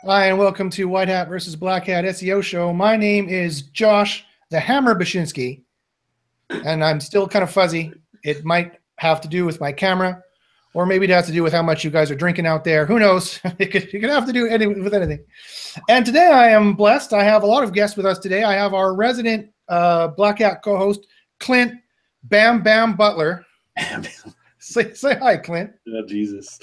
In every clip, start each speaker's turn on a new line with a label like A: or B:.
A: Hi, and welcome to White Hat versus Black Hat SEO Show. My name is Josh the Hammer Bachynski, and I'm still kind of fuzzy. It might have to do with my camera, or maybe it has to do with how much you guys are drinking out there. Who knows? It could have to do with anything. And today I am blessed. I have a lot of guests with us today. I have our resident Black Hat co-host, Clint Bam Bam Butler. Say hi, Clint.
B: Oh, Jesus.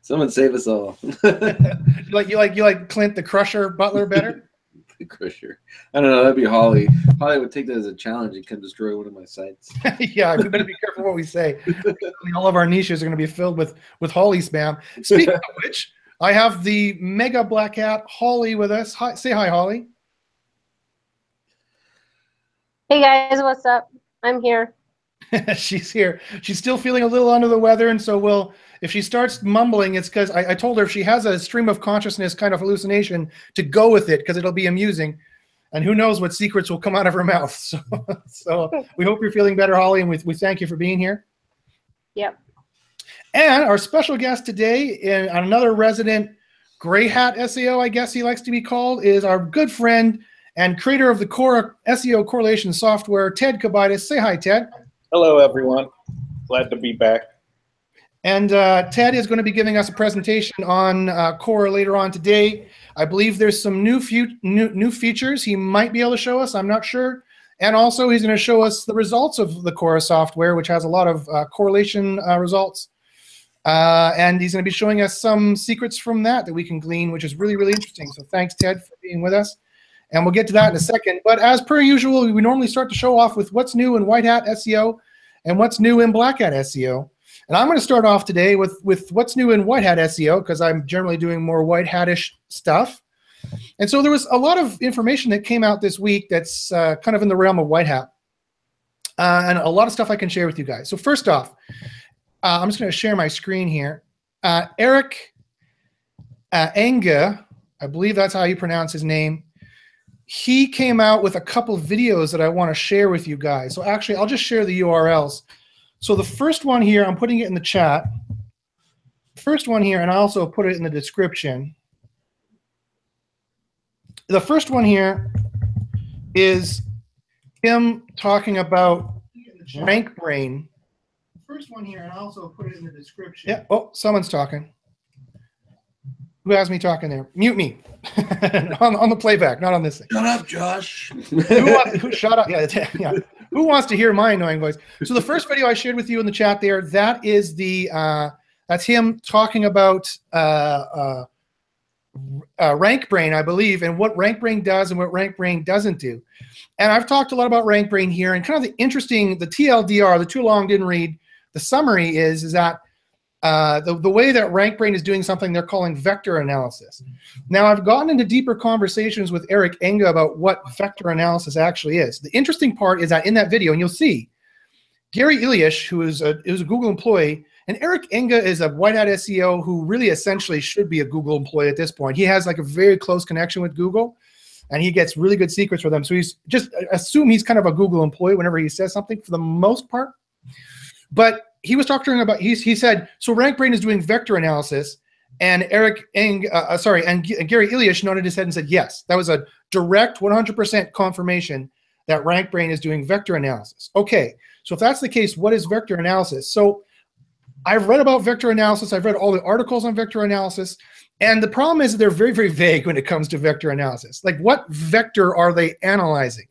B: Someone save us all.
A: You like Clint the Crusher Butler better?
B: The Crusher. I don't know. That'd be Holly. Holly would take that as a challenge and come destroy one of my sites.
A: Yeah, we better be careful what we say. All of our niches are going to be filled with Holly spam. Speaking of which, I have the mega Black Hat Holly with us. Hi, say hi, Holly.
C: Hey guys, what's up? I'm here.
A: She's here. She's still feeling a little under the weather, and so if she starts mumbling, it's because I told her if she has a stream of consciousness kind of hallucination to go with it, because it'll be amusing, and who knows what secrets will come out of her mouth. So we hope you're feeling better, Holly, and we thank you for being here.
C: Yep.
A: And our special guest today, another resident gray hat SEO, I guess he likes to be called, is our good friend and creator of the CORA SEO Correlations software, Ted Kabaitis. Say hi, Ted.
D: Hello, everyone. Glad to be back.
A: And Ted is going to be giving us a presentation on CORA later on today. I believe there's some new features he might be able to show us. I'm not sure. And also, he's going to show us the results of the CORA software, which has a lot of correlation results. And he's going to be showing us some secrets from that we can glean, which is really, really interesting. So thanks, Ted, for being with us. And we'll get to that in a second. But as per usual, we normally start the show off with what's new in White Hat SEO and what's new in Black Hat SEO. And I'm going to start off today with what's new in White Hat SEO, because I'm generally doing more white hat-ish stuff. And so there was a lot of information that came out this week that's kind of in the realm of white hat. And a lot of stuff I can share with you guys. So first off, I'm just going to share my screen here. Eric Enge, I believe that's how you pronounce his name. He came out with a couple of videos that I want to share with you guys. So actually, I'll just share the URLs. So the first one here, I'm putting it in the chat. First one here, and I also put it in the description. The first one here is him talking about rank brain. First one here, and I also put it in the description. Yeah. Oh, someone's talking. Who has me talking there? Mute me. on the playback, not on this thing.
B: Shut up, Josh.
A: Shut up. Yeah. Who wants to hear my annoying voice? So the first video I shared with you in the chat there, that is that's him talking about rank brain, I believe, and what rank brain does and what rank brain doesn't do. And I've talked a lot about rank brain here, and kind of the TLDR, the too long didn't read, the summary is that the way that rank brain is doing something they're calling vector analysis. Now, I've gotten into deeper conversations with Eric Enge about what vector analysis actually is. The interesting part is that in that video, and you'll see, Gary Ilyish, who is a Google employee, and Eric Enge is a white hat SEO who really essentially should be a Google employee at this point. He has like a very close connection with Google, and he gets really good secrets for them. So he's just assume he's kind of a Google employee whenever he says something for the most part. But he was talking about, he said, so rank brain is doing vector analysis, and and Gary Ilyish nodded his head and said, yes, that was a direct 100% confirmation that rank brain is doing vector analysis. Okay, so if that's the case, what is vector analysis? So I've read about vector analysis. I've read all the articles on vector analysis. And the problem is that they're very, very vague when it comes to vector analysis. Like, what vector are they analyzing?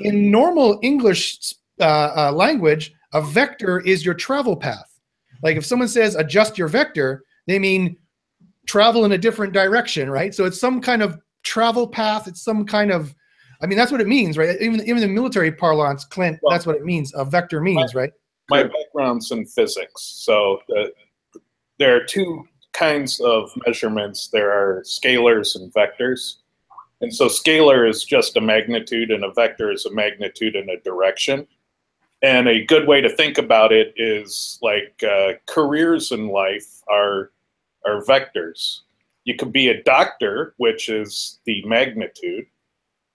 A: In normal English language, a vector is your travel path. Like if someone says adjust your vector, they mean travel in a different direction, right? So it's some kind of travel path. It's some kind of, I mean, that's what it means, right? Even in military parlance, Clint, well, that's what it means. A vector means, right?
D: My background's in physics. So there are two kinds of measurements. There are scalars and vectors. And so scalar is just a magnitude, and a vector is a magnitude in a direction. And a good way to think about it is like careers in life are vectors. You could be a doctor, which is the magnitude,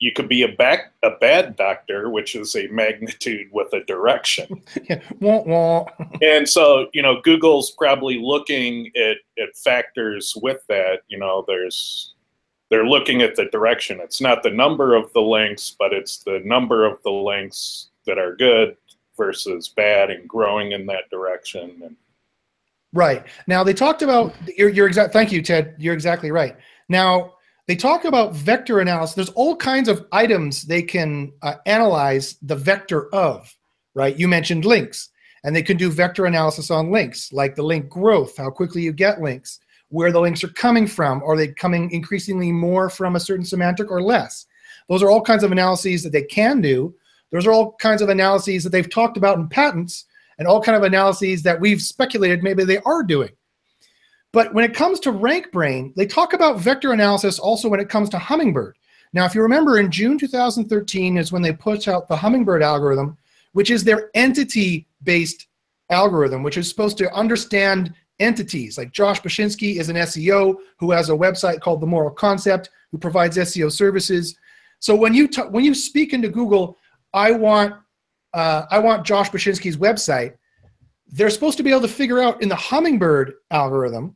D: you could be a bad doctor, which is a magnitude with a direction.
A: Yeah. Wah, wah.
D: And so, you know, Google's probably looking at factors with that. You know, they're looking at the direction. It's not the number of the links, but it's the number of the links that are good versus bad and growing in that direction. And
A: Right. Now they talked about thank you, Ted. You're exactly right. Now they talk about vector analysis. There's all kinds of items they can analyze the vector of, right? You mentioned links, and they can do vector analysis on links, like the link growth, how quickly you get links, where the links are coming from. Are they coming increasingly more from a certain semantic or less? Those are all kinds of analyses that they can do. Those are all kinds of analyses that they've talked about in patents, and all kind of analyses that we've speculated maybe they are doing. But when it comes to RankBrain, they talk about vector analysis also when it comes to Hummingbird. Now, if you remember, in June 2013 is when they put out the Hummingbird algorithm, which is their entity-based algorithm, which is supposed to understand entities. Like Josh Bachynski is an SEO who has a website called The Moral Concept, who provides SEO services. So when you speak into Google, I want Josh Bachynski's website, they're supposed to be able to figure out in the Hummingbird algorithm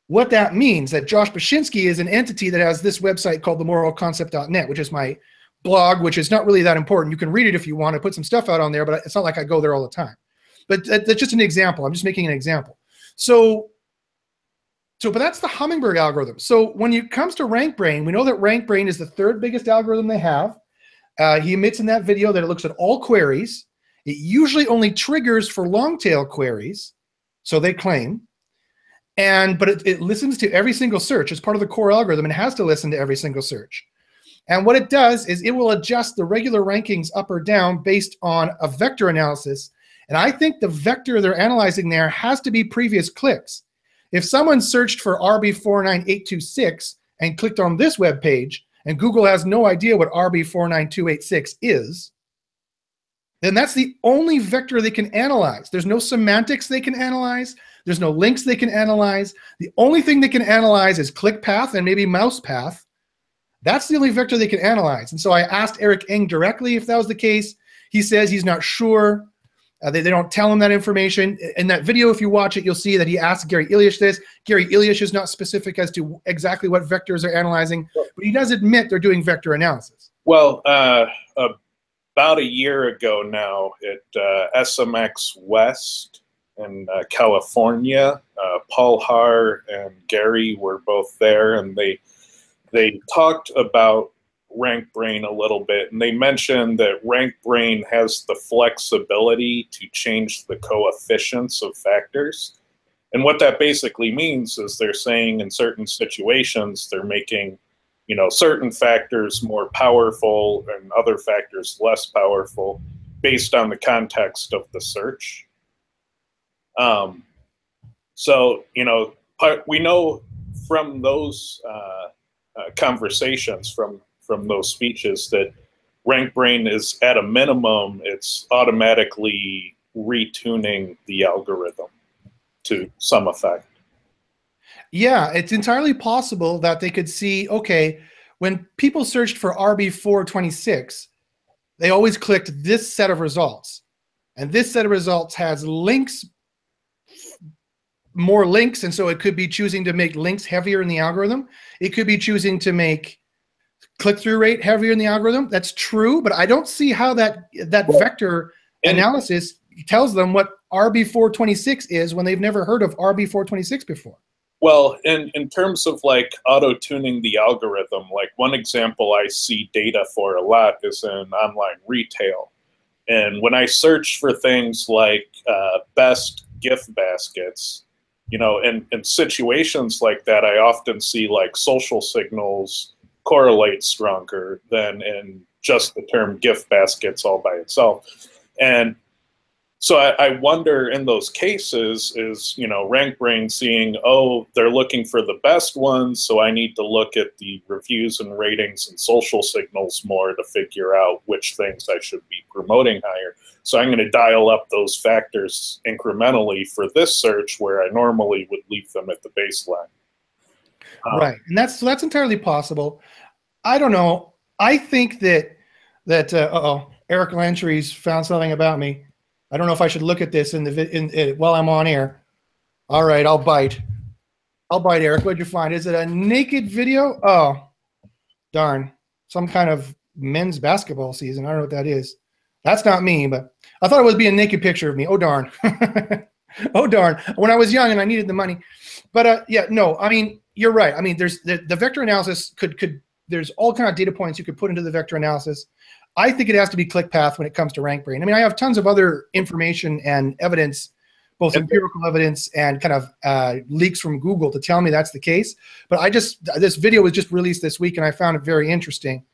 A: what that means, that Josh Bachynski is an entity that has this website called themoralconcept.net, which is my blog, which is not really that important. You can read it if you want. I put some stuff out on there, but it's not like I go there all the time. But that's just an example. I'm just making an example. But that's the Hummingbird algorithm. So when it comes to RankBrain, we know that RankBrain is the third biggest algorithm they have. He admits in that video that it looks at all queries. It usually only triggers for long tail queries, so they claim. But it listens to every single search as part of the core algorithm, and it has to listen to every single search. And what it does is it will adjust the regular rankings up or down based on a vector analysis. And I think the vector they're analyzing there has to be previous clicks. If someone searched for RB49826 and clicked on this web page, and Google has no idea what RB49286 is, then that's the only vector they can analyze. There's no semantics they can analyze. There's no links they can analyze. The only thing they can analyze is click path and maybe mouse path. That's the only vector they can analyze. And so I asked Eric Ng directly if that was the case. He says he's not sure. They don't tell him that information. In that video, if you watch it, you'll see that he asked Gary Ilyish this. Gary Ilyish is not specific as to exactly what vectors they're analyzing, but he does admit they're doing vector analysis.
D: well, about a year ago now at SMX West in California, Paul Haar and Gary were both there, and they talked about RankBrain a little bit, and they mentioned that RankBrain has the flexibility to change the coefficients of factors. And what that basically means is they're saying in certain situations they're making, you know, certain factors more powerful and other factors less powerful based on the context of the search. So, you know, we know from those conversations, from those speeches, that RankBrain is, at a minimum, it's automatically retuning the algorithm to some effect.
A: Yeah, it's entirely possible that they could see, okay, when people searched for RB426, they always clicked this set of results. And this set of results has links, more links, and so it could be choosing to make links heavier in the algorithm. It could be choosing to make click-through rate heavier in the algorithm. That's true, but I don't see how that vector analysis tells them what RB426 is when they've never heard of RB426 before.
D: Well, in terms of like auto-tuning the algorithm, like one example I see data for a lot is in online retail. And when I search for things like best gift baskets, you know, in situations like that, I often see like social signals correlate stronger than in just the term gift baskets all by itself. And so I wonder in those cases is, you know, RankBrain seeing, oh, they're looking for the best ones, so I need to look at the reviews and ratings and social signals more to figure out which things I should be promoting higher. So I'm going to dial up those factors incrementally for this search where I normally would leave them at the baseline.
A: Right, and that's entirely possible. I don't know. I think that Eric Lantry's found something about me. I don't know if I should look at this while I'm on air. All right, I'll bite. Eric. What'd you find? Is it a naked video? Oh, darn. Some kind of men's basketball season. I don't know what that is. That's not me, but I thought it would be a naked picture of me. Oh, darn. Oh, darn. When I was young and I needed the money. But yeah, no, I mean, you're right. I mean, there's the vector analysis there's all kind of data points you could put into the vector analysis. I think it has to be ClickPath when it comes to RankBrain. I mean, I have tons of other information and evidence, both empirical evidence and kind of leaks from Google to tell me that's the case. But this video was just released this week and I found it very interesting.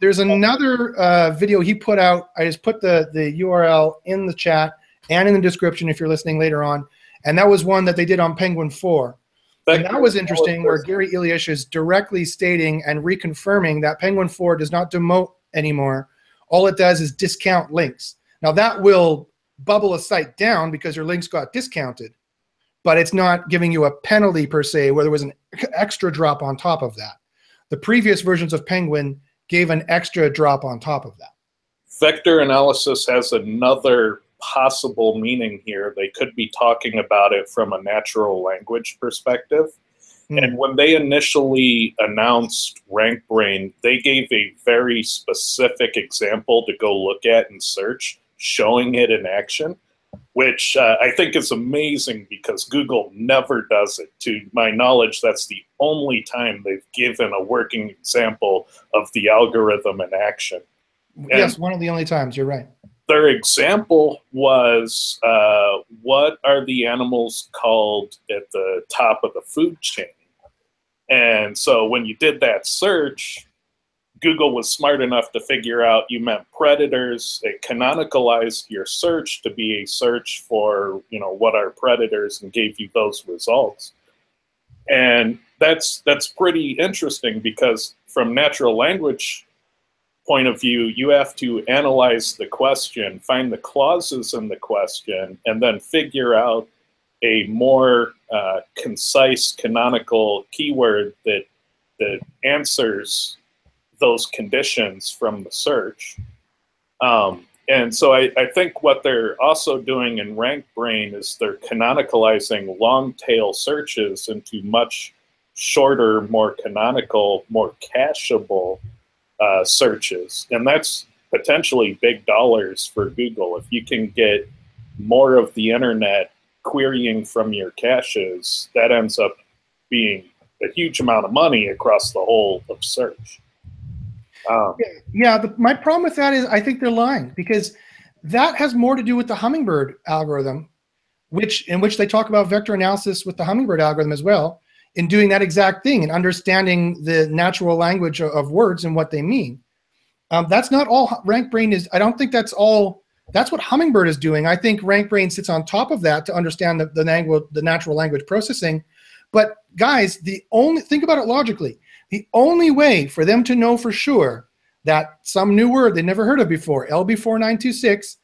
A: There's another video he put out. I just put the URL in the chat and in the description if you're listening later on. And that was one that they did on Penguin 4. And that was interesting, where Gary Ilyish is directly stating and reconfirming that Penguin 4 does not demote anymore. All it does is discount links. Now, that will bubble a site down because your links got discounted, but it's not giving you a penalty per se where there was an extra drop on top of that. The previous versions of Penguin gave an extra drop on top of that.
D: Vector analysis has another possible meaning here. They could be talking about it from a natural language perspective. And when they initially announced RankBrain, they gave a very specific example to go look at and search, showing it in action, which I think is amazing because Google never does it. To my knowledge, that's the only time they've given a working example of the algorithm in action.
A: Yes, one of the only times, you're right.
D: Their example was, what are the animals called at the top of the food chain? And so when you did that search, Google was smart enough to figure out you meant predators. It canonicalized your search to be a search for, what are predators, and gave you those results. And that's pretty interesting because from natural language point of view, you have to analyze the question, find the clauses in the question, and then figure out a more concise canonical keyword that answers those conditions from the search. And so I think what they're also doing in RankBrain is they're canonicalizing long tail searches into much shorter, more canonical, more cacheable searches. And that's potentially big dollars for Google. If you can get more of the internet querying from your caches, that ends up being a huge amount of money across the whole of search.
A: My problem with that is I think they're lying, because that has more to do with the Hummingbird algorithm, in which they talk about vector analysis with the Hummingbird algorithm as well, in doing that exact thing and understanding the natural language of words and what they mean. That's not all RankBrain is. I don't think that's all. That's what Hummingbird is doing. I think RankBrain sits on top of that to understand the natural language processing. But guys, think about it logically. The only way for them to know for sure that some new word they never heard of before, LB4926,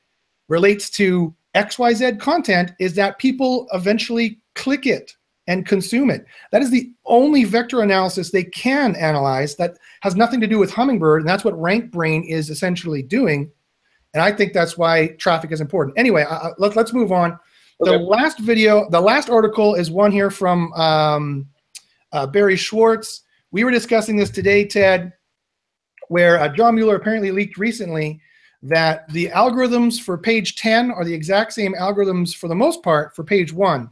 A: relates to XYZ content is that people eventually click it and consume it. That is the only vector analysis they can analyze that has nothing to do with Hummingbird, and that's what RankBrain is essentially doing. And I think that's why traffic is important. Anyway, let's move on. Okay. The last article is one here from Barry Schwartz. We were discussing this today, Ted, where John Mueller apparently leaked recently that the algorithms for page 10 are the exact same algorithms for the most part for page 1.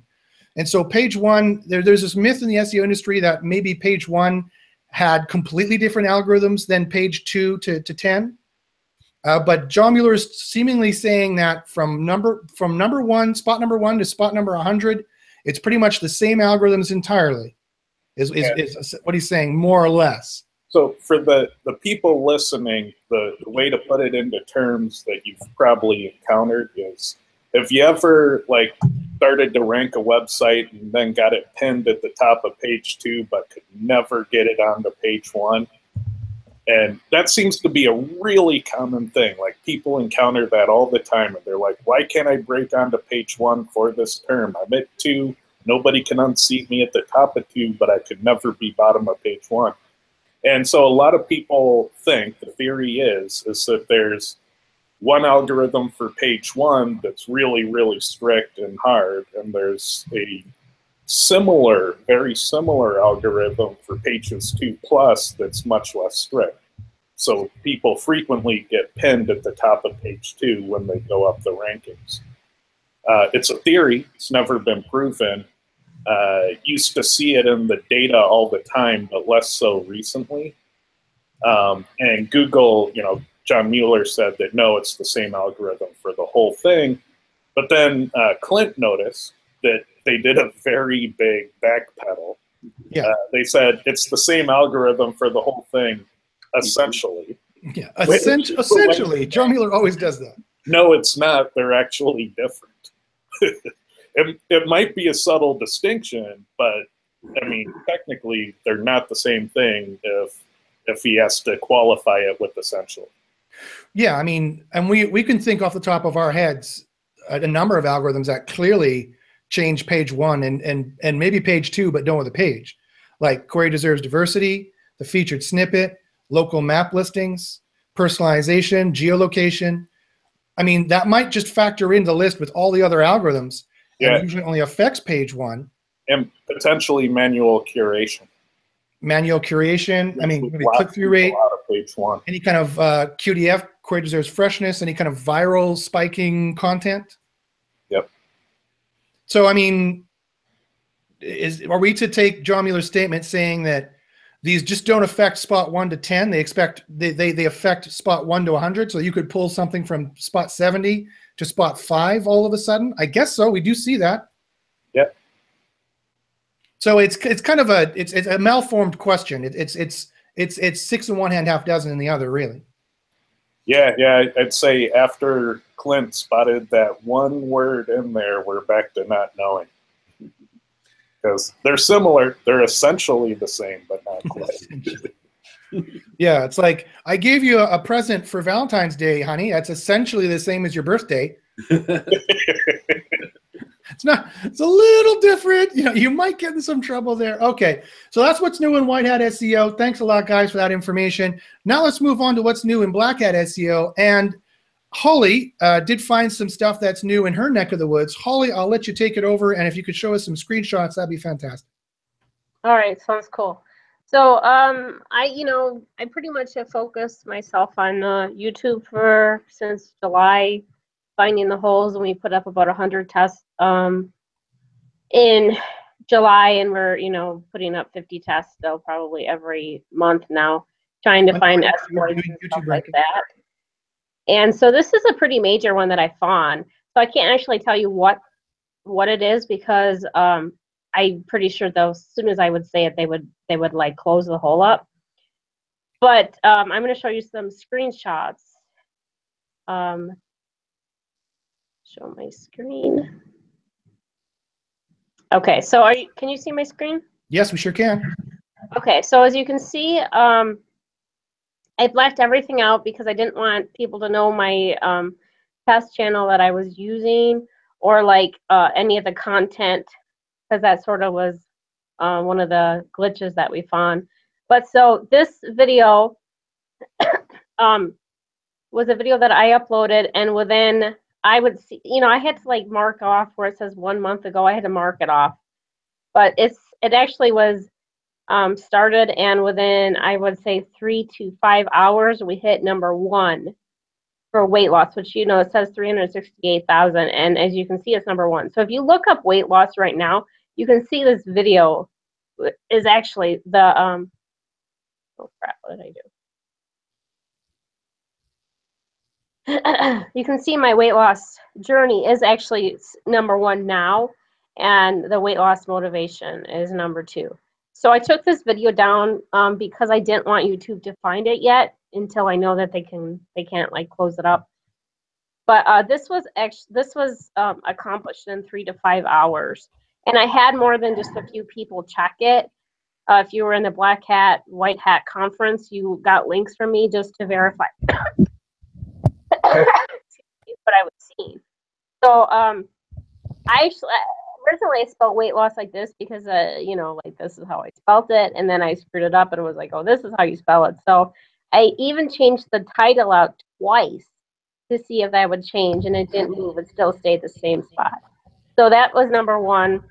A: And so page 1, there's this myth in the SEO industry that maybe page 1 had completely different algorithms than page 2 to 10. But John Mueller is seemingly saying that from spot number 1 to spot number 100, it's pretty much the same algorithms entirely, is what he's saying, more or less.
D: So for the people listening, the way to put it into terms that you've probably encountered is, have you ever started to rank a website and then got it pinned at the top of page 2 but could never get it onto page 1? And that seems to be a really common thing. Like, people encounter that all the time, and they're like, why can't I break onto page 1 for this term? I'm at 2, nobody can unseat me at the top of 2, but I could never be bottom of page 1. And so a lot of people think, the theory is that there's one algorithm for page 1 that's really, really strict and hard, and there's a similar, very similar algorithm for pages 2+ that's much less strict. So people frequently get pinned at the top of page 2 when they go up the rankings. It's a theory. It's never been proven. Used to see it in the data all the time, but less so recently. And Google, John Mueller said that no, it's the same algorithm for the whole thing. But then Clint noticed that they did a very big backpedal.
A: Yeah.
D: They said it's the same algorithm for the whole thing, essentially.
A: Yeah, essentially. John Mueller always does that.
D: No, it's not. They're actually different. It might be a subtle distinction, but I mean, technically, they're not the same thing if he has to qualify it with essential.
A: Yeah, I mean, and we can think off the top of our heads a number of algorithms that clearly change page 1 and maybe page 2, but don't with the page. Like Query Deserves Diversity, the featured snippet, local map listings, personalization, geolocation. I mean, that might just factor into the list with all the other algorithms.
D: Yeah.
A: And usually only affects page 1.
D: And potentially manual curation.
A: Manual curation. I mean, click-through rate.
D: A lot of page 1.
A: Any kind of QDF, Query Deserves Freshness, any kind of viral spiking content.
D: Yep.
A: So, I mean, are we to take John Mueller's statement saying that these just don't affect spot 1 to 10? They affect spot 1 to 100. So you could pull something from spot 70 to spot 5 all of a sudden. I guess so. We do see that.
D: Yep.
A: So it's kind of a malformed question. It's 6 in one hand, half dozen in the other, really.
D: Yeah. I'd say after Clint spotted that one word in there, we're back to not knowing. Because they're similar. They're essentially the same, but not quite.
A: Yeah, it's like, I gave you a present for Valentine's Day, honey. That's essentially the same as your birthday. It's a little different. You might get in some trouble there. Okay, so that's what's new in White Hat SEO. Thanks a lot, guys, for that information. Now let's move on to what's new in Black Hat SEO. And Holly did find some stuff that's new in her neck of the woods. Holly, I'll let you take it over, and if you could show us some screenshots, that'd be fantastic.
C: All right, sounds cool. So I pretty much have focused myself on YouTube since July, finding the holes, and we put up about 100 tests in July, and we're putting up 50 tests still probably every month now, trying to find exploits and stuff like that. And so this is a pretty major one that I found. So I can't actually tell you what it is, because I'm pretty sure though, as soon as I would say it, they would like close the hole up. But I'm going to show you some screenshots. Show my screen. Okay, so can you see my screen?
A: Yes, we sure can.
C: Okay, so as you can see, I've left everything out because I didn't want people to know my test channel that I was using, or like any of the content, because that sort of was one of the glitches that we found. But so this video was a video that I uploaded, and within, I would see, I had to like mark off where it says 1 month ago. I had to mark it off, but it actually was started, and within, I would say 3 to 5 hours, we hit #1 for weight loss, which it says 368,000, and as you can see, it's #1. So if you look up weight loss right now, you can see this video is actually the oh crap, what did I do? You can see my weight loss journey is actually #1 now, and the weight loss motivation is #2. So I took this video down because I didn't want YouTube to find it yet until I know that they can't like close it up. But this was accomplished in 3 to 5 hours, and I had more than just a few people check it. If you were in the Black Hat, White Hat conference, you got links from me just to verify what I was seeing. So I actually, originally I spelled weight loss like this because, you know, like this is how I spelled it. And then I screwed it up and was like, oh, this is how you spell it. So I even changed the title out twice to see if that would change. And it didn't move. It still stayed the same spot. So that was number one.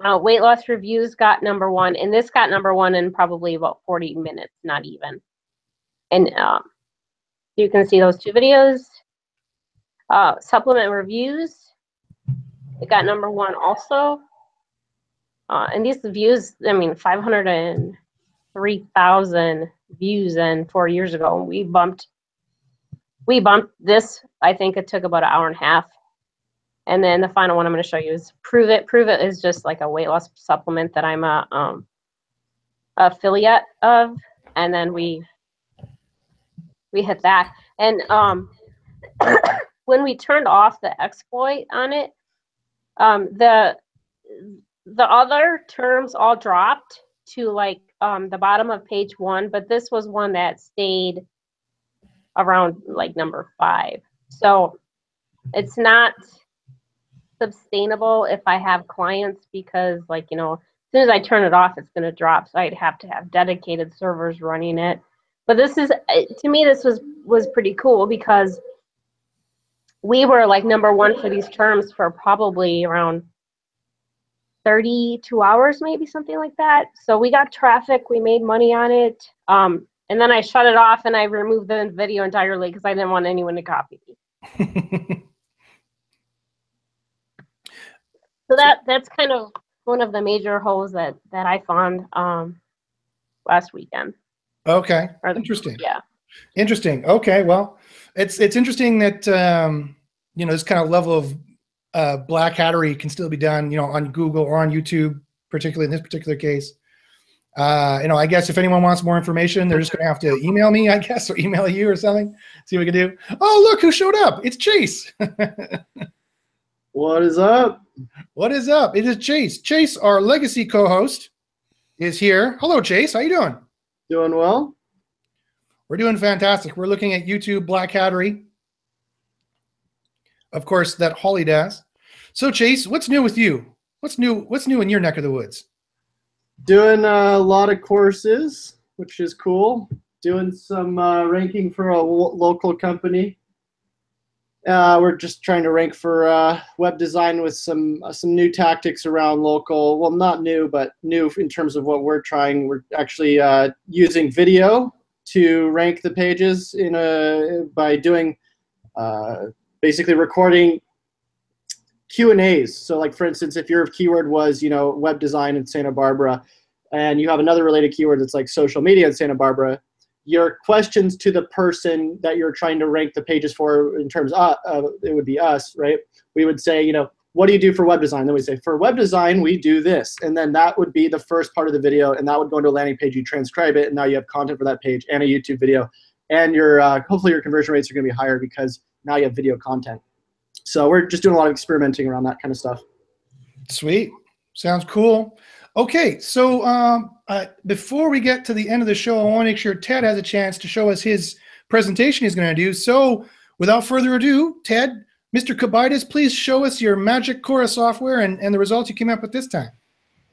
C: Weight loss reviews got number one. And this got number one in probably about 40 minutes, not even. And you can see those two videos. Supplement reviews. It got number one also. And these views, I mean, 503,000 views in 4 years ago. And we bumped this. I think it took about an hour and a half. And then the final one I'm going to show you is Prove It. Prove It is just like a weight loss supplement that I'm a affiliate of. And then we hit that. And when we turned off the exploit on it, the other terms all dropped to like the bottom of page 1, but this was one that stayed around like number 5. So it's not sustainable if I have clients, because like, you know, as soon as I turn it off, it's going to drop. So I'd have to have dedicated servers running it. But this is, to me, this was pretty cool, because we were like number 1 for these terms for probably around 32 hours, maybe something like that. So we got traffic, we made money on it. And then I shut it off and I removed the video entirely because I didn't want anyone to copy me. So that's kind of one of the major holes that I found last weekend.
A: Okay, interesting.
C: Yeah.
A: Interesting. Okay, well, it's interesting that you know, this kind of level of black hattery can still be done, you know, on Google or on YouTube, particularly in this particular case. You know, I guess if anyone wants more information, they're just going to have to email me, I guess, or email you or something. See what we can do. Oh, look who showed up! It's Chase.
E: What is up?
A: What is up? It is Chase. Chase, our legacy co-host, is here. Hello, Chase. How you doing?
E: Doing well.
A: We're doing fantastic. We're looking at YouTube black hattery. Of course, that Holly does. So, Chase, what's new with you? What's new in your neck of the woods?
E: Doing a lot of courses, which is cool. Doing some ranking for a local company. We're just trying to rank for web design with some new tactics around local. Well, not new, but new in terms of what we're trying. We're actually using video to rank the pages by doing basically recording Q&As. So like, for instance, if your keyword was, you know, web design in Santa Barbara, and you have another related keyword that's like social media in Santa Barbara, your questions to the person that you're trying to rank the pages for, in terms of, it would be us, right? We would say, you know, what do you do for web design? Then we say, for web design, we do this. And then that would be the first part of the video, and that would go into a landing page. You transcribe it, and now you have content for that page and a YouTube video. And your hopefully your conversion rates are going to be higher because now you have video content. So we're just doing a lot of experimenting around that kind of stuff.
A: Sweet. Sounds cool. Okay, so before we get to the end of the show, I want to make sure Ted has a chance to show us his presentation he's going to do. So without further ado, Ted, Mr. Kabaitis, please show us your magic CORA software and the results you came up with this time.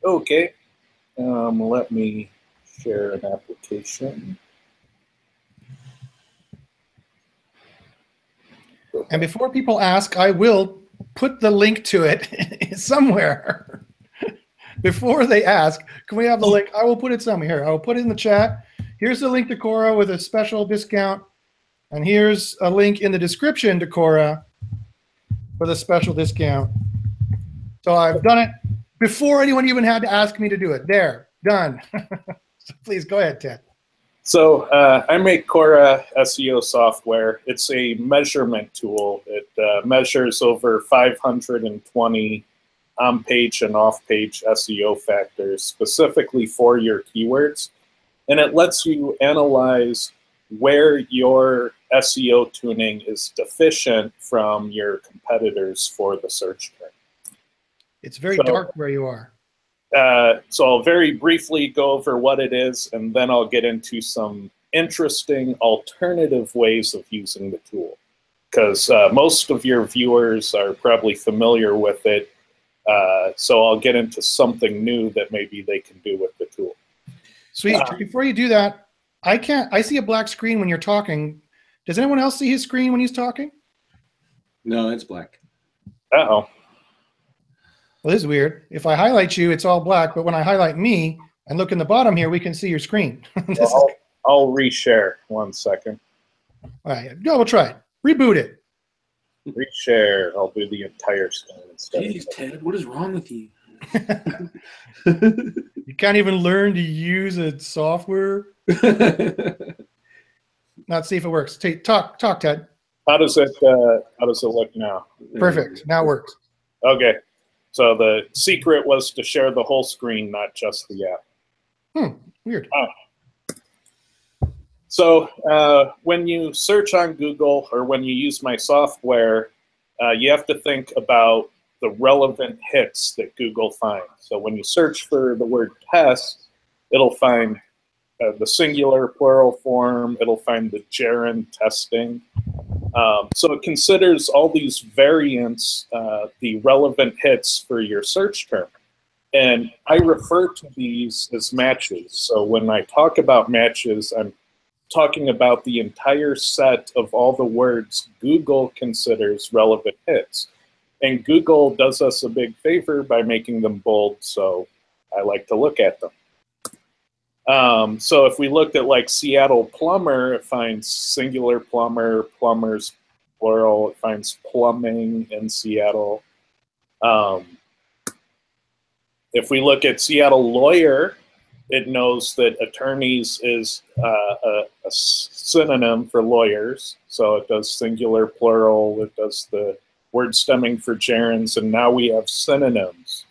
D: Okay. Let me share an application.
A: And before people ask, I will put the link to it somewhere. Before they ask, can we have the link? I will put it somewhere here. I will put it in the chat. Here's the link to CORA with a special discount. And here's a link in the description to CORA with a special discount. So I've done it before anyone even had to ask me to do it. There, done. So please go ahead, Ted.
D: So I make CORA SEO software. It's a measurement tool. It measures over 520 on-page and off-page SEO factors specifically for your keywords. And it lets you analyze where your SEO tuning is deficient from your competitors for the search term.
A: It's very dark where you are.
D: So I'll very briefly go over what it is, and then I'll get into some interesting alternative ways of using the tool. Because most of your viewers are probably familiar with it So I'll get into something new that maybe they can do with the tool.
A: Sweet. Before you do that, I see a black screen when you're talking. Does anyone else see his screen when he's talking?
B: No, it's black.
D: Uh-oh.
A: Well, this is weird. If I highlight you, it's all black, but when I highlight me and look in the bottom here, we can see your screen.
D: I'll reshare 1 second.
A: All right, we'll try it. Reboot it.
D: Reshare. I'll do the entire screen instead.
B: Jeez, Ted, what is wrong with you?
A: You can't even learn to use a software. Let's see if it works. Talk, Ted.
D: How does it look now?
A: Perfect. Now it works.
D: Okay. So the secret was to share the whole screen, not just the app.
A: Weird.
D: So when you search on Google or when you use my software, you have to think about the relevant hits that Google finds. So when you search for the word test, it'll find the singular plural form. It'll find the gerund testing. So it considers all these variants, the relevant hits for your search term. And I refer to these as matches. So when I talk about matches, I'm talking about the entire set of all the words Google considers relevant hits. And Google does us a big favor by making them bold, so I like to look at them. So if we looked at like Seattle plumber, it finds singular plumber, plumbers plural, it finds plumbing in Seattle. If we look at Seattle lawyer, it knows that attorneys is a synonym for lawyers. So it does singular, plural, it does the word stemming for gerunds, and now we have synonyms.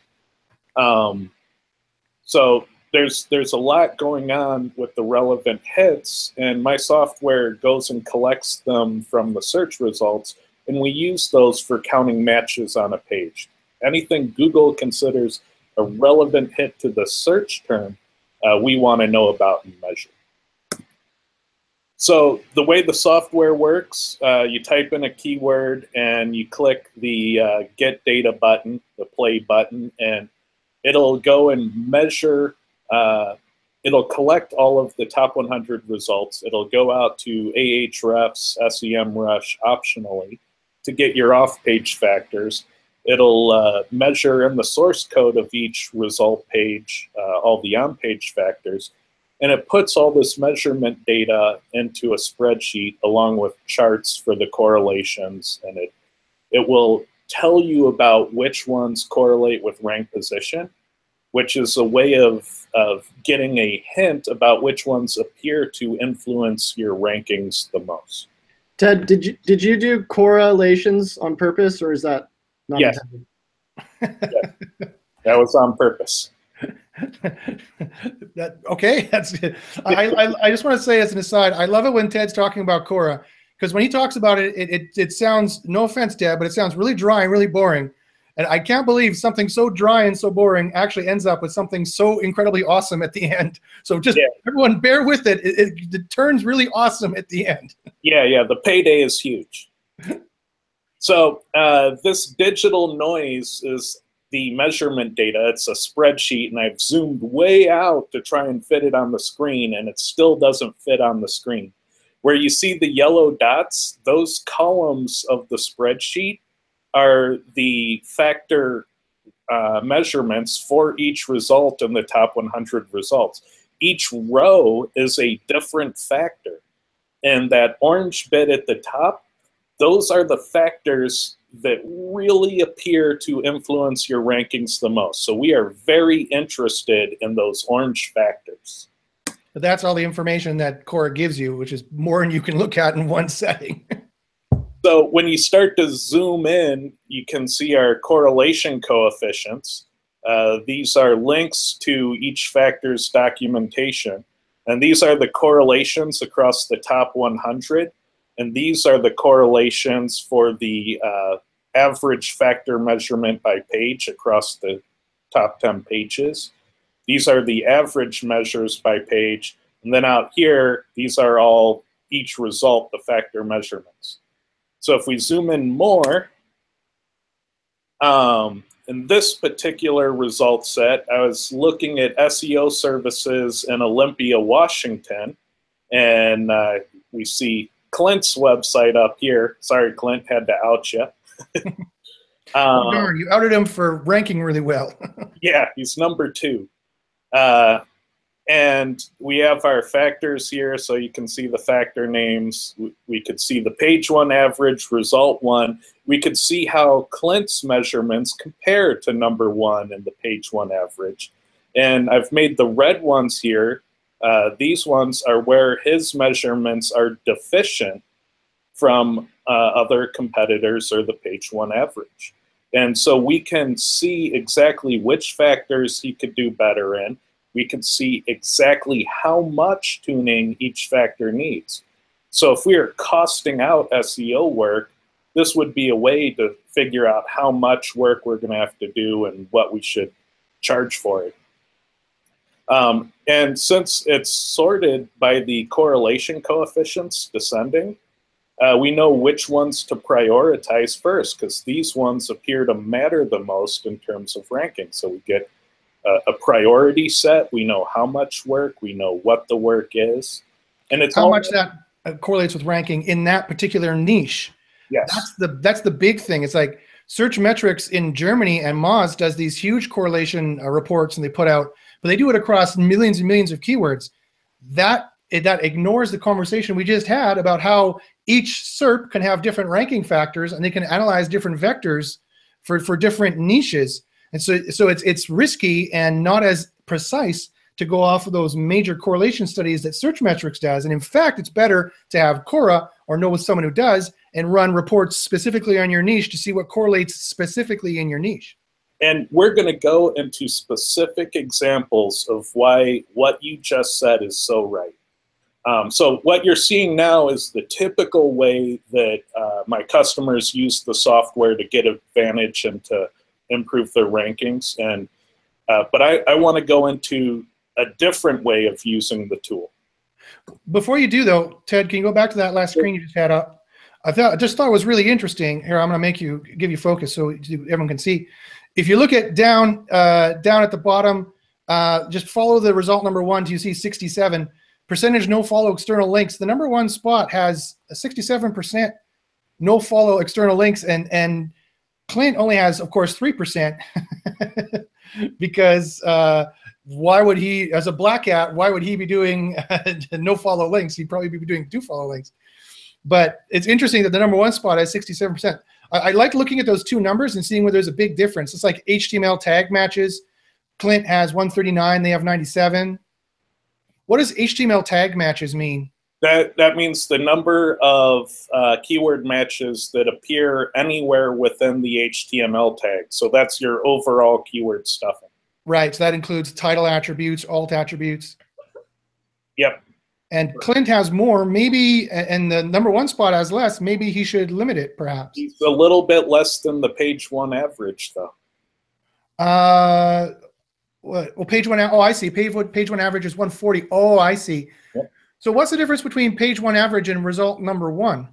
D: So there's a lot going on with the relevant hits, and my software goes and collects them from the search results, and we use those for counting matches on a page. Anything Google considers a relevant hit to the search term, we want to know about and measure. So the way the software works, you type in a keyword and you click the Get Data button, the play button, and it'll go and measure, it'll collect all of the top 100 results. It'll go out to Ahrefs, SEMrush optionally to get your off-page factors. It'll measure in the source code of each result page all the on-page factors, and it puts all this measurement data into a spreadsheet along with charts for the correlations, and it will tell you about which ones correlate with rank position, which is a way of getting a hint about which ones appear to influence your rankings the most.
E: Ted, did you do correlations on purpose, or is that not
D: yes.
E: intended?
D: Yes. That was on purpose.
A: Okay, that's good. I just want to say as an aside, I love it when Ted's talking about Cora, because when he talks about it, it sounds, no offense, Ted, but it sounds really dry and really boring. And I can't believe something so dry and so boring actually ends up with something so incredibly awesome at the end. So just everyone bear with it. It turns really awesome at the end.
D: Yeah, the payday is huge. So this digital noise is the measurement data. It's a spreadsheet, and I've zoomed way out to try and fit it on the screen, and it still doesn't fit on the screen. Where you see the yellow dots, those columns of the spreadsheet are the factor measurements for each result in the top 100 results. Each row is a different factor, and that orange bit at the top, those are the factors that really appear to influence your rankings the most. So we are very interested in those orange factors.
A: But that's all the information that Cora gives you, which is more than you can look at in one setting.
D: So when you start to zoom in, you can see our correlation coefficients. These are links to each factor's documentation. And these are the correlations across the top 100. And these are the correlations for the average factor measurement by page across the top 10 pages. These are the average measures by page. And then out here, these are all each result, the factor measurements. So if we zoom in more, in this particular result set, I was looking at SEO services in Olympia, Washington, and we see Clint's website up here. Sorry, Clint, had to out you.
A: Oh, darn, you outed him for ranking really well.
D: Yeah, he's number 2. And we have our factors here, so you can see the factor names. We could see the page 1 average, result 1. We could see how Clint's measurements compare to number 1 in the page 1 average. And I've made the red ones here. These ones are where his measurements are deficient from other competitors or the page 1 average. And so we can see exactly which factors he could do better in. We can see exactly how much tuning each factor needs. So if we are costing out SEO work, this would be a way to figure out how much work we're going to have to do and what we should charge for it. And since it's sorted by the correlation coefficients descending, we know which ones to prioritize first, because these ones appear to matter the most in terms of ranking. So we get a priority set. We know how much work. We know what the work is, and it's
A: how much that correlates with ranking in that particular niche.
D: Yes,
A: that's the big thing. It's like Searchmetrics in Germany and Moz does these huge correlation reports, and they put out, but they do it across millions and millions of keywords. That ignores the conversation we just had about how each SERP can have different ranking factors, and they can analyze different vectors for different niches. And so it's risky and not as precise to go off of those major correlation studies that Searchmetrics does. And in fact, it's better to have CORA or know with someone who does and run reports specifically on your niche to see what correlates specifically in your niche.
D: And we're going to go into specific examples of why what you just said is so right. So what you're seeing now is the typical way that my customers use the software to get advantage and to improve their rankings. And but I want to go into a different way of using the tool.
A: Before you do, though, Ted, can you go back to that last screen you just had up? I just thought it was really interesting. Here, I'm going to give you focus so everyone can see. If you look at down at the bottom, just follow the result number 1 till you see 67. Percentage no follow external links. The number 1 spot has a 67% no follow external links, and Clint only has, of course, 3%. Because why would he, as a black hat, why would he be doing no follow links? He'd probably be doing 2 follow links. But it's interesting that the number 1 spot has 67%. I like looking at those 2 numbers and seeing where there's a big difference. It's like HTML tag matches. Clint has 139, they have 97. What does HTML tag matches mean?
D: That means the number of keyword matches that appear anywhere within the HTML tag. So that's your overall keyword stuffing.
A: Right, so that includes title attributes, alt attributes.
D: Yep.
A: And Clint has more, maybe, and the number 1 spot has less. Maybe he should limit it, perhaps.
D: He's a little bit less than the page 1 average, though.
A: Well, page 1, oh, I see. Page 1 average is 140. Oh, I see.
D: Yep.
A: So what's the difference between page 1 average and result number 1?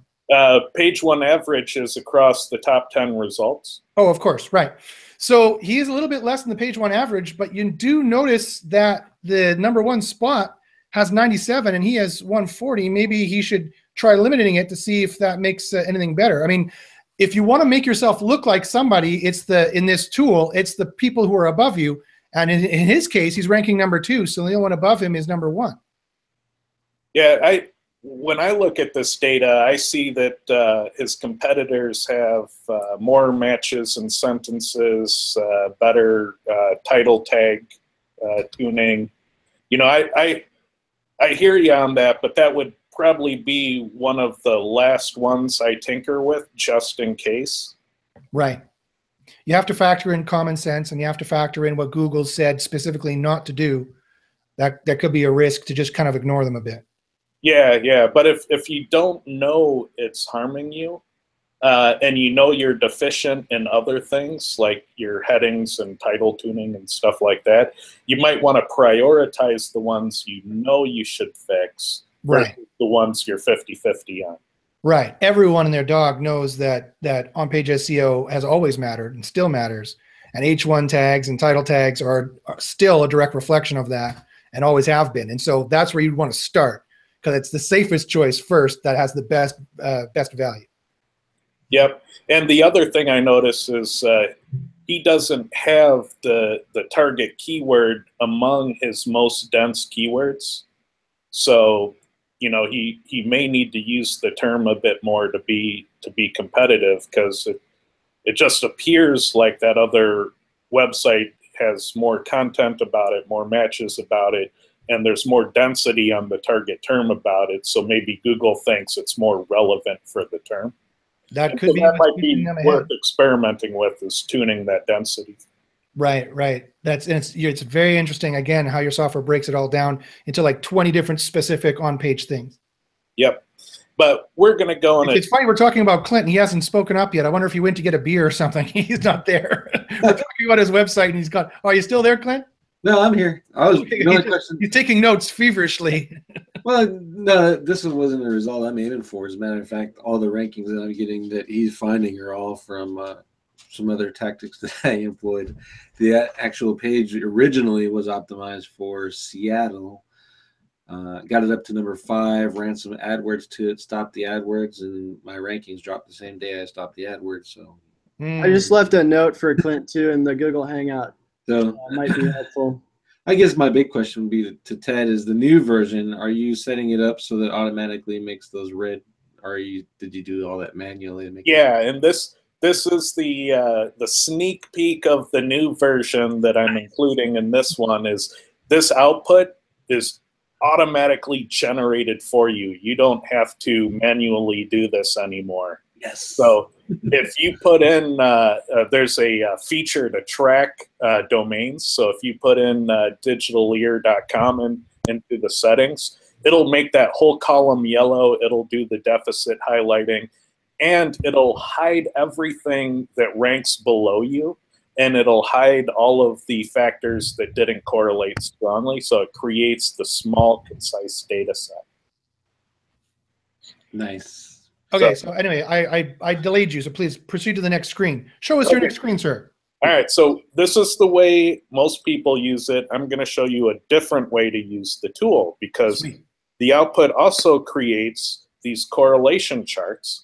D: Page 1 average is across the top 10 results.
A: Oh, of course, right. So he is a little bit less than the page 1 average, but you do notice that the number 1 spot has 97 and he has 140. Maybe he should try limiting it to see if that makes anything better. I mean, if you want to make yourself look like somebody, in this tool, it's the people who are above you. And in his case, he's ranking number 2, so the only one above him is number 1.
D: Yeah, when I look at this data, I see that his competitors have more matches and sentences, better title tag tuning. You know, I hear you on that, but that would probably be one of the last ones I tinker with, just in case.
A: Right. You have to factor in common sense, and you have to factor in what Google said specifically not to do. That could be a risk to just kind of ignore them a bit.
D: Yeah. But if you don't know it's harming you, and you know you're deficient in other things like your headings and title tuning and stuff like that, you might want to prioritize the ones you know you should fix,
A: right?
D: The ones you're 50-50 on.
A: Right. Everyone and their dog knows that on-page SEO has always mattered and still matters. And H1 tags and title tags are still a direct reflection of that and always have been. And so that's where you'd want to start, because it's the safest choice first that has the best value.
D: Yep. And the other thing I notice is he doesn't have the target keyword among his most dense keywords. So, you know, he may need to use the term a bit more to be competitive, because it just appears like that other website has more content about it, more matches about it, and there's more density on the target term about it. So maybe Google thinks it's more relevant for the term.
A: That could be,
D: that might be worth experimenting with, is tuning that density.
A: Right. It's very interesting, again, how your software breaks it all down into like 20 different specific on-page things.
D: Yep. But we're going to go on.
A: It's funny, we're talking about Clint. He hasn't spoken up yet. I wonder if he went to get a beer or something. He's not there. We're talking about his website, and he's gone. Oh, are you still there, Clint?
B: No, I'm here.
A: He's taking notes feverishly.
B: Well, no, this wasn't a result I'm aiming for. As a matter of fact, all the rankings that I'm getting that he's finding are all from some other tactics that I employed. The actual page originally was optimized for Seattle. Got it up to number 5, ran some AdWords to it, stopped the AdWords, and my rankings dropped the same day I stopped the AdWords. So
E: I just left a note for Clint too in the Google Hangout.
B: So
E: might be helpful.
B: I guess my big question would be to Ted: is the new version, are you setting it up so that automatically makes those red, or did you do all that manually?
D: And this is the sneak peek of the new version that I'm including in this one. Is this output is automatically generated for you. You don't have to manually do this anymore.
B: Yes.
D: So if you put in, there's a feature to track domains. So if you put in digitalear.com into the settings, it'll make that whole column yellow. It'll do the deficit highlighting, and it'll hide everything that ranks below you. And it'll hide all of the factors that didn't correlate strongly. So it creates the small, concise data set.
B: Nice.
A: Okay, so anyway, I delayed you, so please proceed to the next screen. Show us your next screen, sir.
D: All right, so this is the way most people use it. I'm going to show you a different way to use the tool, because the output also creates these correlation charts.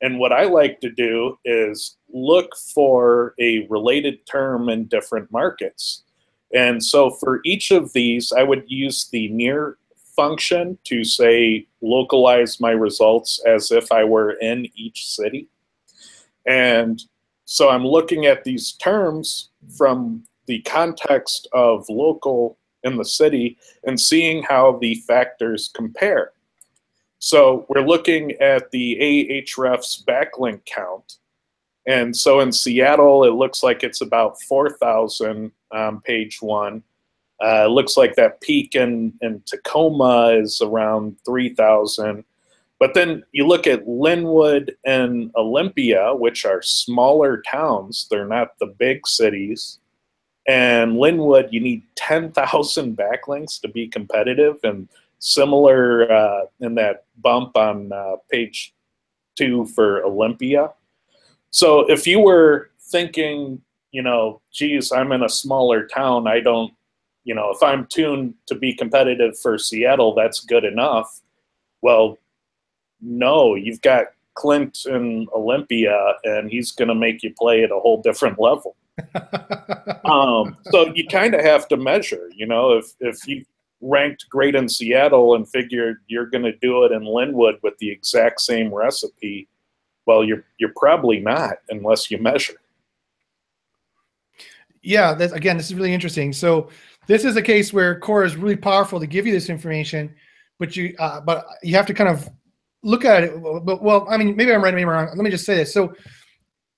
D: And what I like to do is look for a related term in different markets. And so for each of these, I would use the near function to say localize my results as if I were in each city. And so I'm looking at these terms from the context of local in the city and seeing how the factors compare. So we're looking at the Ahrefs backlink count. And so in Seattle, it looks like it's about 4,000 on page 1. It looks like that peak in Tacoma is around 3,000. But then you look at Linwood and Olympia, which are smaller towns. They're not the big cities. And Linwood, you need 10,000 backlinks to be competitive, and similar in that bump on page 2 for Olympia. So if you were thinking, geez, I'm in a smaller town, I don't, if I'm tuned to be competitive for Seattle, that's good enough. Well, no, you've got Clint in Olympia, and he's going to make you play at a whole different level. So you kind of have to measure, if you ranked great in Seattle and figured you're going to do it in Linwood with the exact same recipe, well, you're probably not unless you measure.
A: Yeah, again, this is really interesting. So this is a case where CORA is really powerful to give you this information, but you have to kind of look at it. Well, I mean, maybe I'm right, maybe I'm wrong. Let me just say this. So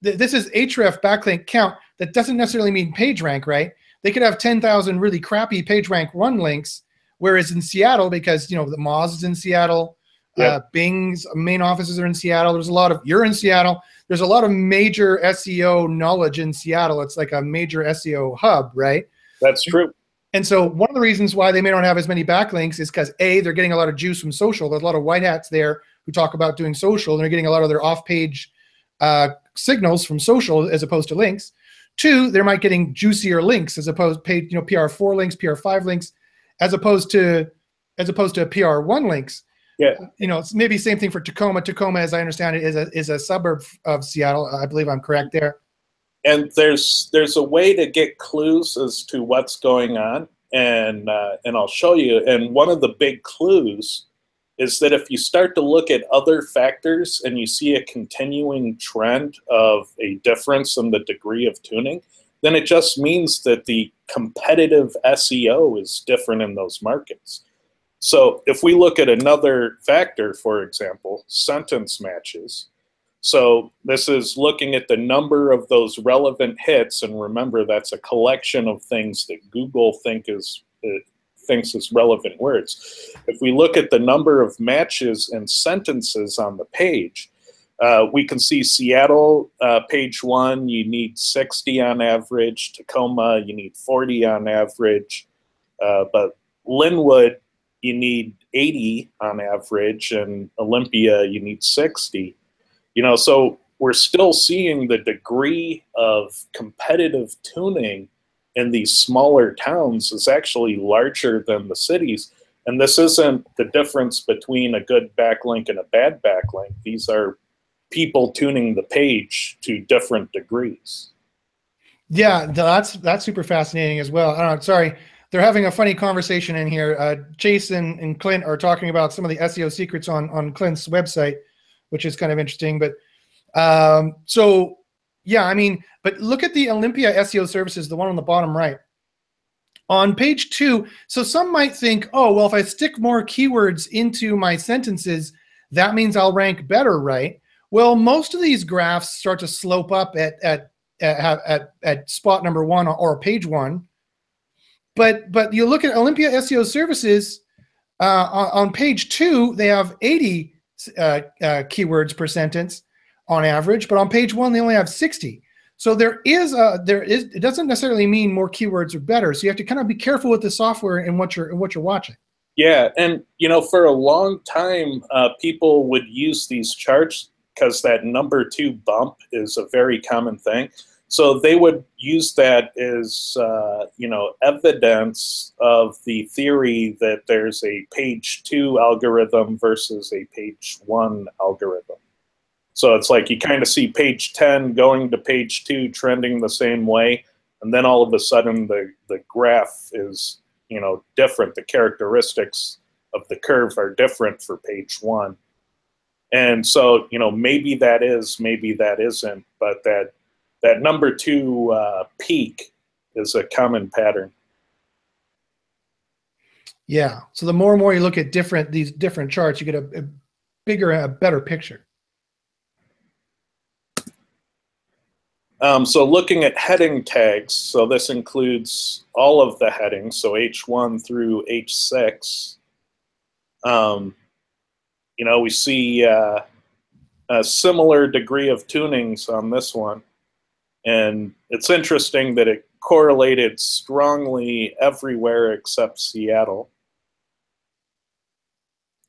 A: this is Ahrefs backlink count. That doesn't necessarily mean page rank, right? They could have 10,000 really crappy page rank 1 links, whereas in Seattle, because the Moz is in Seattle, Bing's main offices are in Seattle. You're in Seattle. There's a lot of major SEO knowledge in Seattle. It's like a major SEO hub, right?
D: That's true.
A: And so one of the reasons why they may not have as many backlinks is because they're getting a lot of juice from social. There's a lot of white hats there who talk about doing social, and they're getting a lot of their off-page signals from social as opposed to links. Two, they might getting juicier links as opposed paid, PR4 links, PR5 links, as opposed to PR1 links.
D: Yeah.
A: It's maybe same thing for Tacoma. Tacoma, as I understand it, is a suburb of Seattle. I believe I'm correct there.
D: And there's a way to get clues as to what's going on, and I'll show you. And one of the big clues is that if you start to look at other factors and you see a continuing trend of a difference in the degree of tuning, then it just means that the competitive SEO is different in those markets. So if we look at another factor, for example, sentence matches. So this is looking at the number of those relevant hits, and remember that's a collection of things that Google thinks is relevant words. If we look at the number of matches and sentences on the page, we can see Seattle, page 1, you need 60 on average. Tacoma, you need 40 on average. But Linwood, you need 80 on average, and Olympia, you need 60. So we're still seeing the degree of competitive tuning in these smaller towns is actually larger than the cities. And this isn't the difference between a good backlink and a bad backlink. These are people tuning the page to different degrees.
A: Yeah, that's super fascinating as well. I don't know, sorry, they're having a funny conversation in here. Jason and Clint are talking about some of the SEO secrets on Clint's website, which is kind of interesting. But so yeah, but look at the Olympia SEO services, the one on the bottom right. On page 2, so some might think, oh, well, if I stick more keywords into my sentences, that means I'll rank better, right? Well, most of these graphs start to slope up at spot number 1 or page 1. But you look at Olympia SEO services, on page 2, they have 80 keywords per sentence on average, but on page 1 they only have 60. So it doesn't necessarily mean more keywords are better. So you have to kind of be careful with the software and what you're watching.
D: Yeah, and for a long time, people would use these charts because that number 2 bump is a very common thing. So they would use that as evidence of the theory that there's a page 2 algorithm versus a page 1 algorithm. So it's like you kind of see page 10 going to page 2 trending the same way, and then all of a sudden the graph is different. The characteristics of the curve are different for page 1. And so maybe that is, maybe that isn't, but that number 2 peak is a common pattern.
A: Yeah. So the more and more you look at these different charts, you get a bigger, a better picture.
D: So looking at heading tags, so this includes all of the headings, so H1 through H6. We see a similar degree of tunings on this one. And it's interesting that it correlated strongly everywhere except Seattle.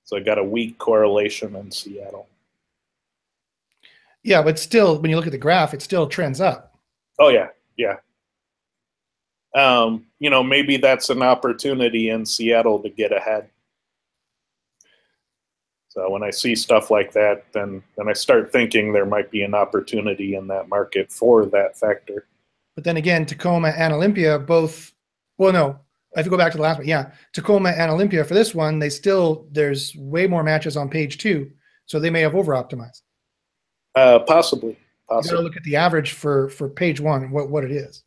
D: So I got a weak correlation in Seattle.
A: Yeah, but still, when you look at the graph, it still trends up.
D: Oh, yeah, yeah. Maybe that's an opportunity in Seattle to get ahead. So when I see stuff like that, then I start thinking there might be an opportunity in that market for that factor.
A: But then again, Tacoma and Olympia both, well, no, I have to go back to the last one. Yeah, Tacoma and Olympia for this one, there's way more matches on page 2, so they may have over-optimized.
D: Possibly.
A: You got to look at the average for page 1 and what it is.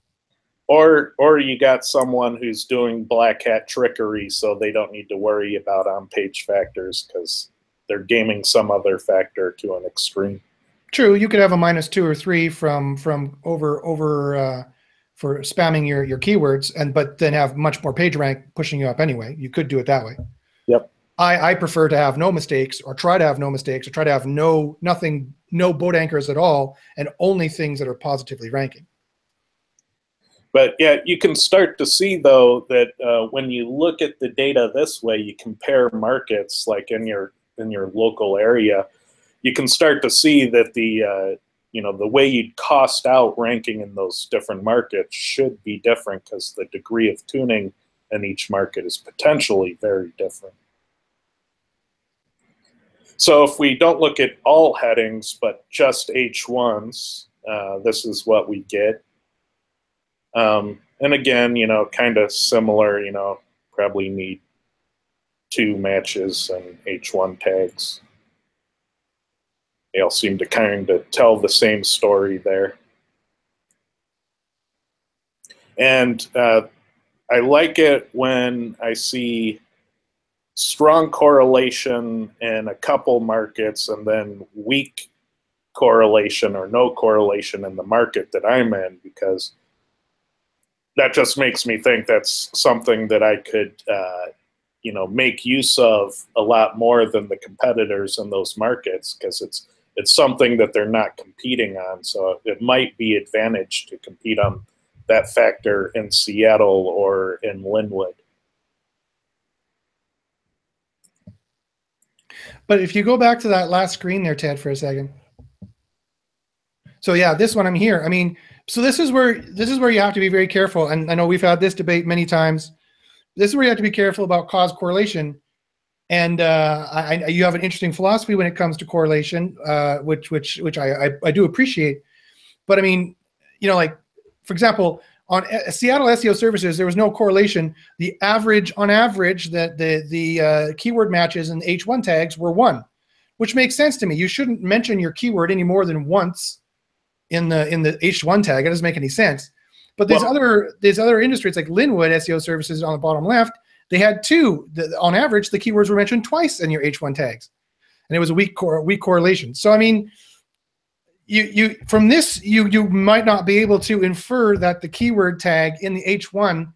D: Or you got someone who's doing black hat trickery, so they don't need to worry about on-page factors because they're gaming some other factor to an extreme.
A: True, you could have a -2 or 3 from over for spamming your keywords, but then have much more page rank pushing you up anyway. You could do it that way.
D: Yep.
A: I prefer to have no mistakes, or try to have no mistakes, or try to have no boat anchors at all, and only things that are positively ranking.
D: But yeah, you can start to see though that when you look at the data this way, you compare markets like in your local area, you can start to see that the you know, the way you'd cost out ranking in those different markets should be different because the degree of tuning in each market is potentially very different. So if we don't look at all headings, but just H1s, this is what we get. And again, you know, kind of similar, you know, probably need 2 matches and H1 tags. They all seem to kind of tell the same story there. And I like it when I see strong correlation in a couple markets and then weak correlation or no correlation in the market that I'm in, because that just makes me think that's something that I could you know, make use of a lot more than the competitors in those markets, because it's something that they're not competing on. So it might be advantage to compete on that factor in Seattle or in Linwood.
A: But if you go back to that last screen there, Ted, for a second. So yeah, this one I'm here. I mean, so this is where you have to be very careful. And I know we've had this debate many times. This is where you have to be careful about cause correlation. And you have an interesting philosophy when it comes to correlation, which I do appreciate. But I mean, you know, like, for example, on Seattle SEO services, there was no correlation. The average, on average, the keyword matches and H1 tags were 1, which makes sense to me. You shouldn't mention your keyword any more than once in the H1 tag. It doesn't make any sense. But there's other industries like Linwood SEO services on the bottom left. They had 2. On average, the keywords were mentioned twice in your H1 tags, and it was a weak correlation. So I mean, you from this you might not be able to infer that the keyword tag in the H1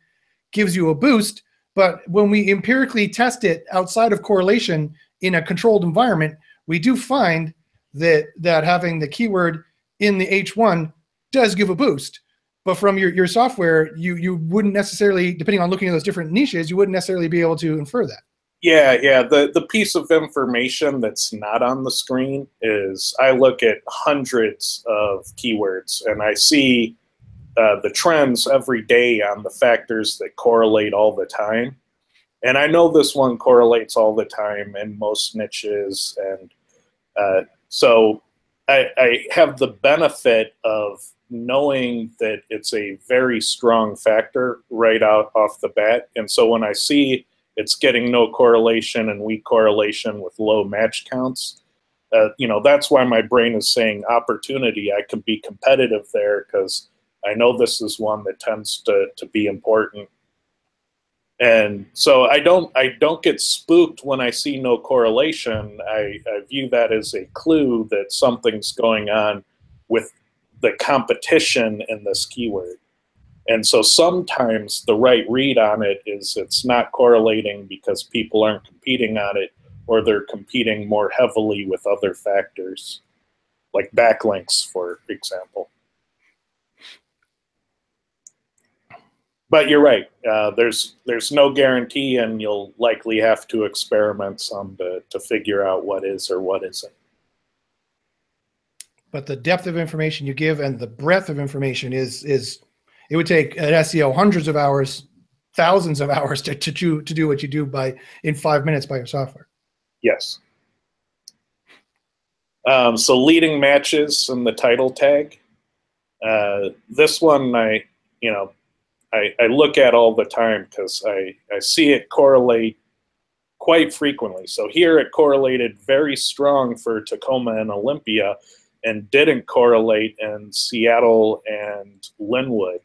A: gives you a boost, but when we empirically test it outside of correlation in a controlled environment, we do find that having the keyword in the H1 does give a boost. But from your software, you wouldn't necessarily, depending on looking at those different niches, you wouldn't necessarily be able to infer that.
D: Yeah. The piece of information that's not on the screen is I look at hundreds of keywords and I see the trends every day on the factors that correlate all the time. And I know this one correlates all the time in most niches. And so I have the benefit of knowing that it's a very strong factor right out off the bat. And so when I see it's getting no correlation and weak correlation with low match counts, you know, that's why my brain is saying opportunity. I can be competitive there because I know this is one that tends to be important. And so I don't get spooked when I see no correlation. I view that as a clue that something's going on with the competition in this keyword. And so sometimes the right read on it is it's not correlating because people aren't competing on it, or they're competing more heavily with other factors, like backlinks, for example. But you're right. There's no guarantee, and you'll likely have to experiment some to figure out what is or what isn't.
A: But the depth of information you give and the breadth of information is it would take an SEO hundreds of hours, thousands of hours to do what you do in 5 minutes by your software.
D: Yes. So leading matches in the title tag. This one I look at all the time because I see it correlate quite frequently. So here it correlated very strong for Tacoma and Olympia and didn't correlate in Seattle and Linwood.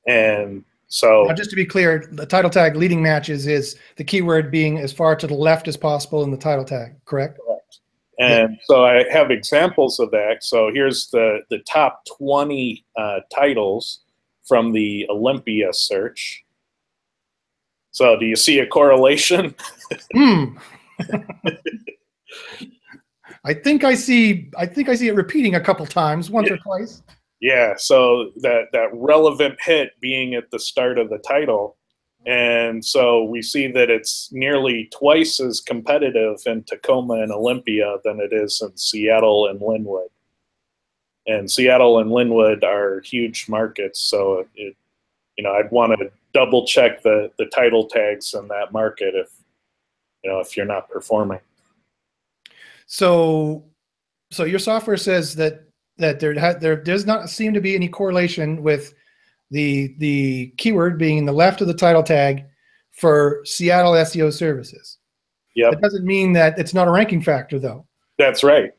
D: And so
A: now, just to be clear, the title tag leading matches is the keyword being as far to the left as possible in the title tag, correct?
D: Correct. And so I have examples of that. So here's the top 20 titles from the Olympia search. So do you see a correlation?
A: I think I see it repeating a couple times, once or twice.
D: Yeah, so that relevant hit being at the start of the title. And so we see that it's nearly twice as competitive in Tacoma and Olympia than it is in Seattle and Linwood. And Seattle and Linwood are huge markets, so I'd want to double check the title tags in that market if you're not performing.
A: So your software says that there does not seem to be any correlation with the keyword being in the left of the title tag for Seattle SEO services.
D: Yep.
A: That doesn't mean that it's not a ranking factor, though.
D: That's right,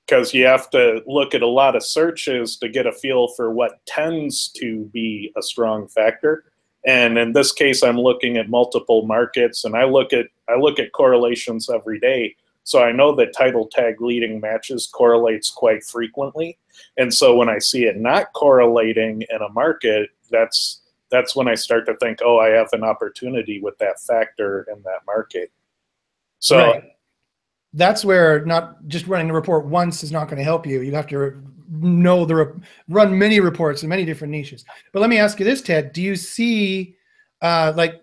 D: because you have to look at a lot of searches to get a feel for what tends to be a strong factor. And in this case, I'm looking at multiple markets, and I look at correlations every day. So I know that title tag leading matches correlates quite frequently. And so when I see it not correlating in a market, that's when I start to think, oh, I have an opportunity with that factor in that market. So
A: right. That's where not just running the report once is not going to help you. You have to run many reports in many different niches. But let me ask you this, Ted. Do you see, like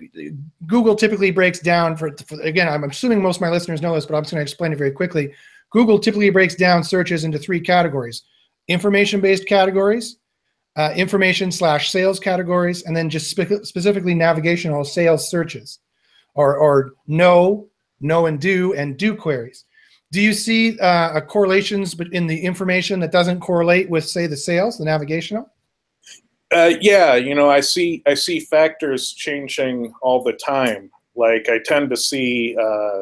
A: Google typically breaks down for again, I'm assuming most of my listeners know this, but I'm just going to explain it very quickly. Google typically breaks down searches into 3 categories: information-based categories, information/sales categories, and then just specifically navigational sales searches, or know and do queries. Do you see correlations in the information that doesn't correlate with, say, the sales, the navigational?
D: Yeah, I see factors changing all the time. Like I tend to see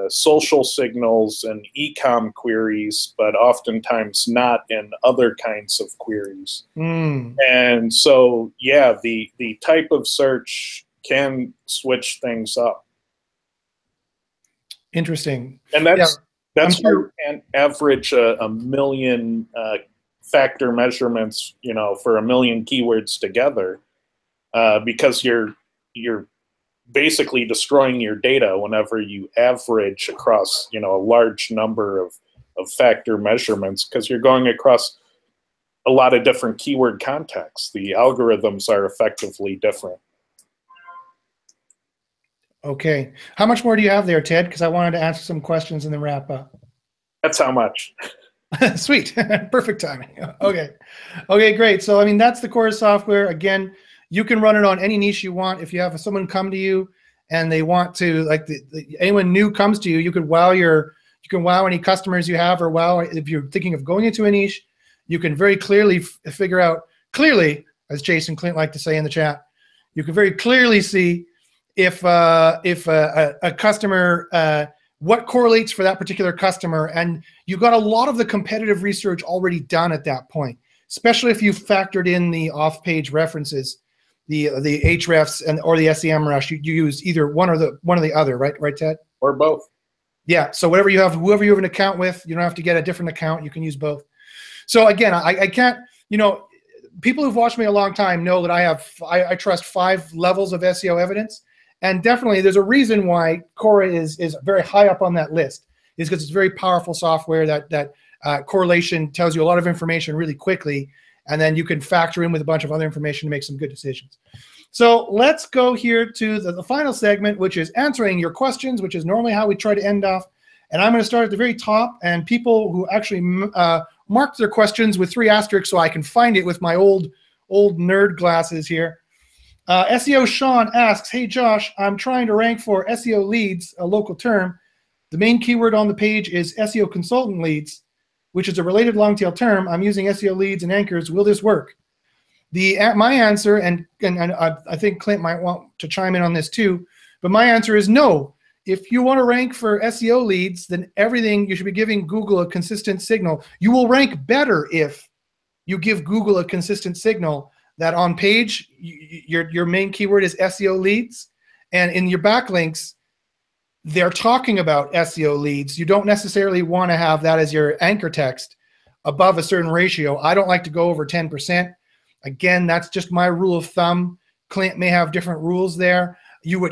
D: social signals and e-com queries, but oftentimes not in other kinds of queries. And so, yeah, the type of search can switch things up.
A: Interesting.
D: And that's why you can't average a million factor measurements, for a million keywords together, because you're basically destroying your data whenever you average across, a large number of factor measurements, because you're going across a lot of different keyword contexts. The algorithms are effectively different.
A: Okay. How much more do you have there, Ted? Because I wanted to answer some questions and then wrap up.
D: That's how much.
A: Sweet. Perfect timing. Okay. Okay, great. So, that's the CORA software. Again, you can run it on any niche you want. If you have someone come to you and they want to, like anyone new comes to you, you can wow any customers you have, or wow, if you're thinking of going into a niche, you can very clearly figure out, as Jason Clint liked to say in the chat, you can very clearly see if a customer, what correlates for that particular customer, and you've got a lot of the competitive research already done at that point, especially if you've factored in the off-page references, the hrefs or the SEMrush. You use either one or the other, right, Ted?
D: Or both.
A: Yeah. So whoever you have an account with, you don't have to get a different account. You can use both. So again, I can't. People who've watched me a long time know that I trust 5 levels of SEO evidence. And definitely, there's a reason why CORA is very high up on that list, is because it's very powerful software that correlation tells you a lot of information really quickly, and then you can factor in with a bunch of other information to make some good decisions. So let's go here to the final segment, which is answering your questions, which is normally how we try to end off. And I'm going to start at the very top, and people who actually marked their questions with 3 asterisks so I can find it with my old nerd glasses here. SEO Sean asks, hey Josh, I'm trying to rank for SEO leads, a local term. The main keyword on the page is SEO consultant leads, which is a related long tail term. I'm using SEO leads and anchors. Will this work? My answer, and I think Clint might want to chime in on this too, but my answer is no. If you want to rank for SEO leads, then you should be giving Google a consistent signal. You will rank better if you give Google a consistent signal that on page, your main keyword is SEO leads, and in your backlinks, they're talking about SEO leads. You don't necessarily want to have that as your anchor text above a certain ratio. I don't like to go over 10%. Again, that's just my rule of thumb. Clint may have different rules there.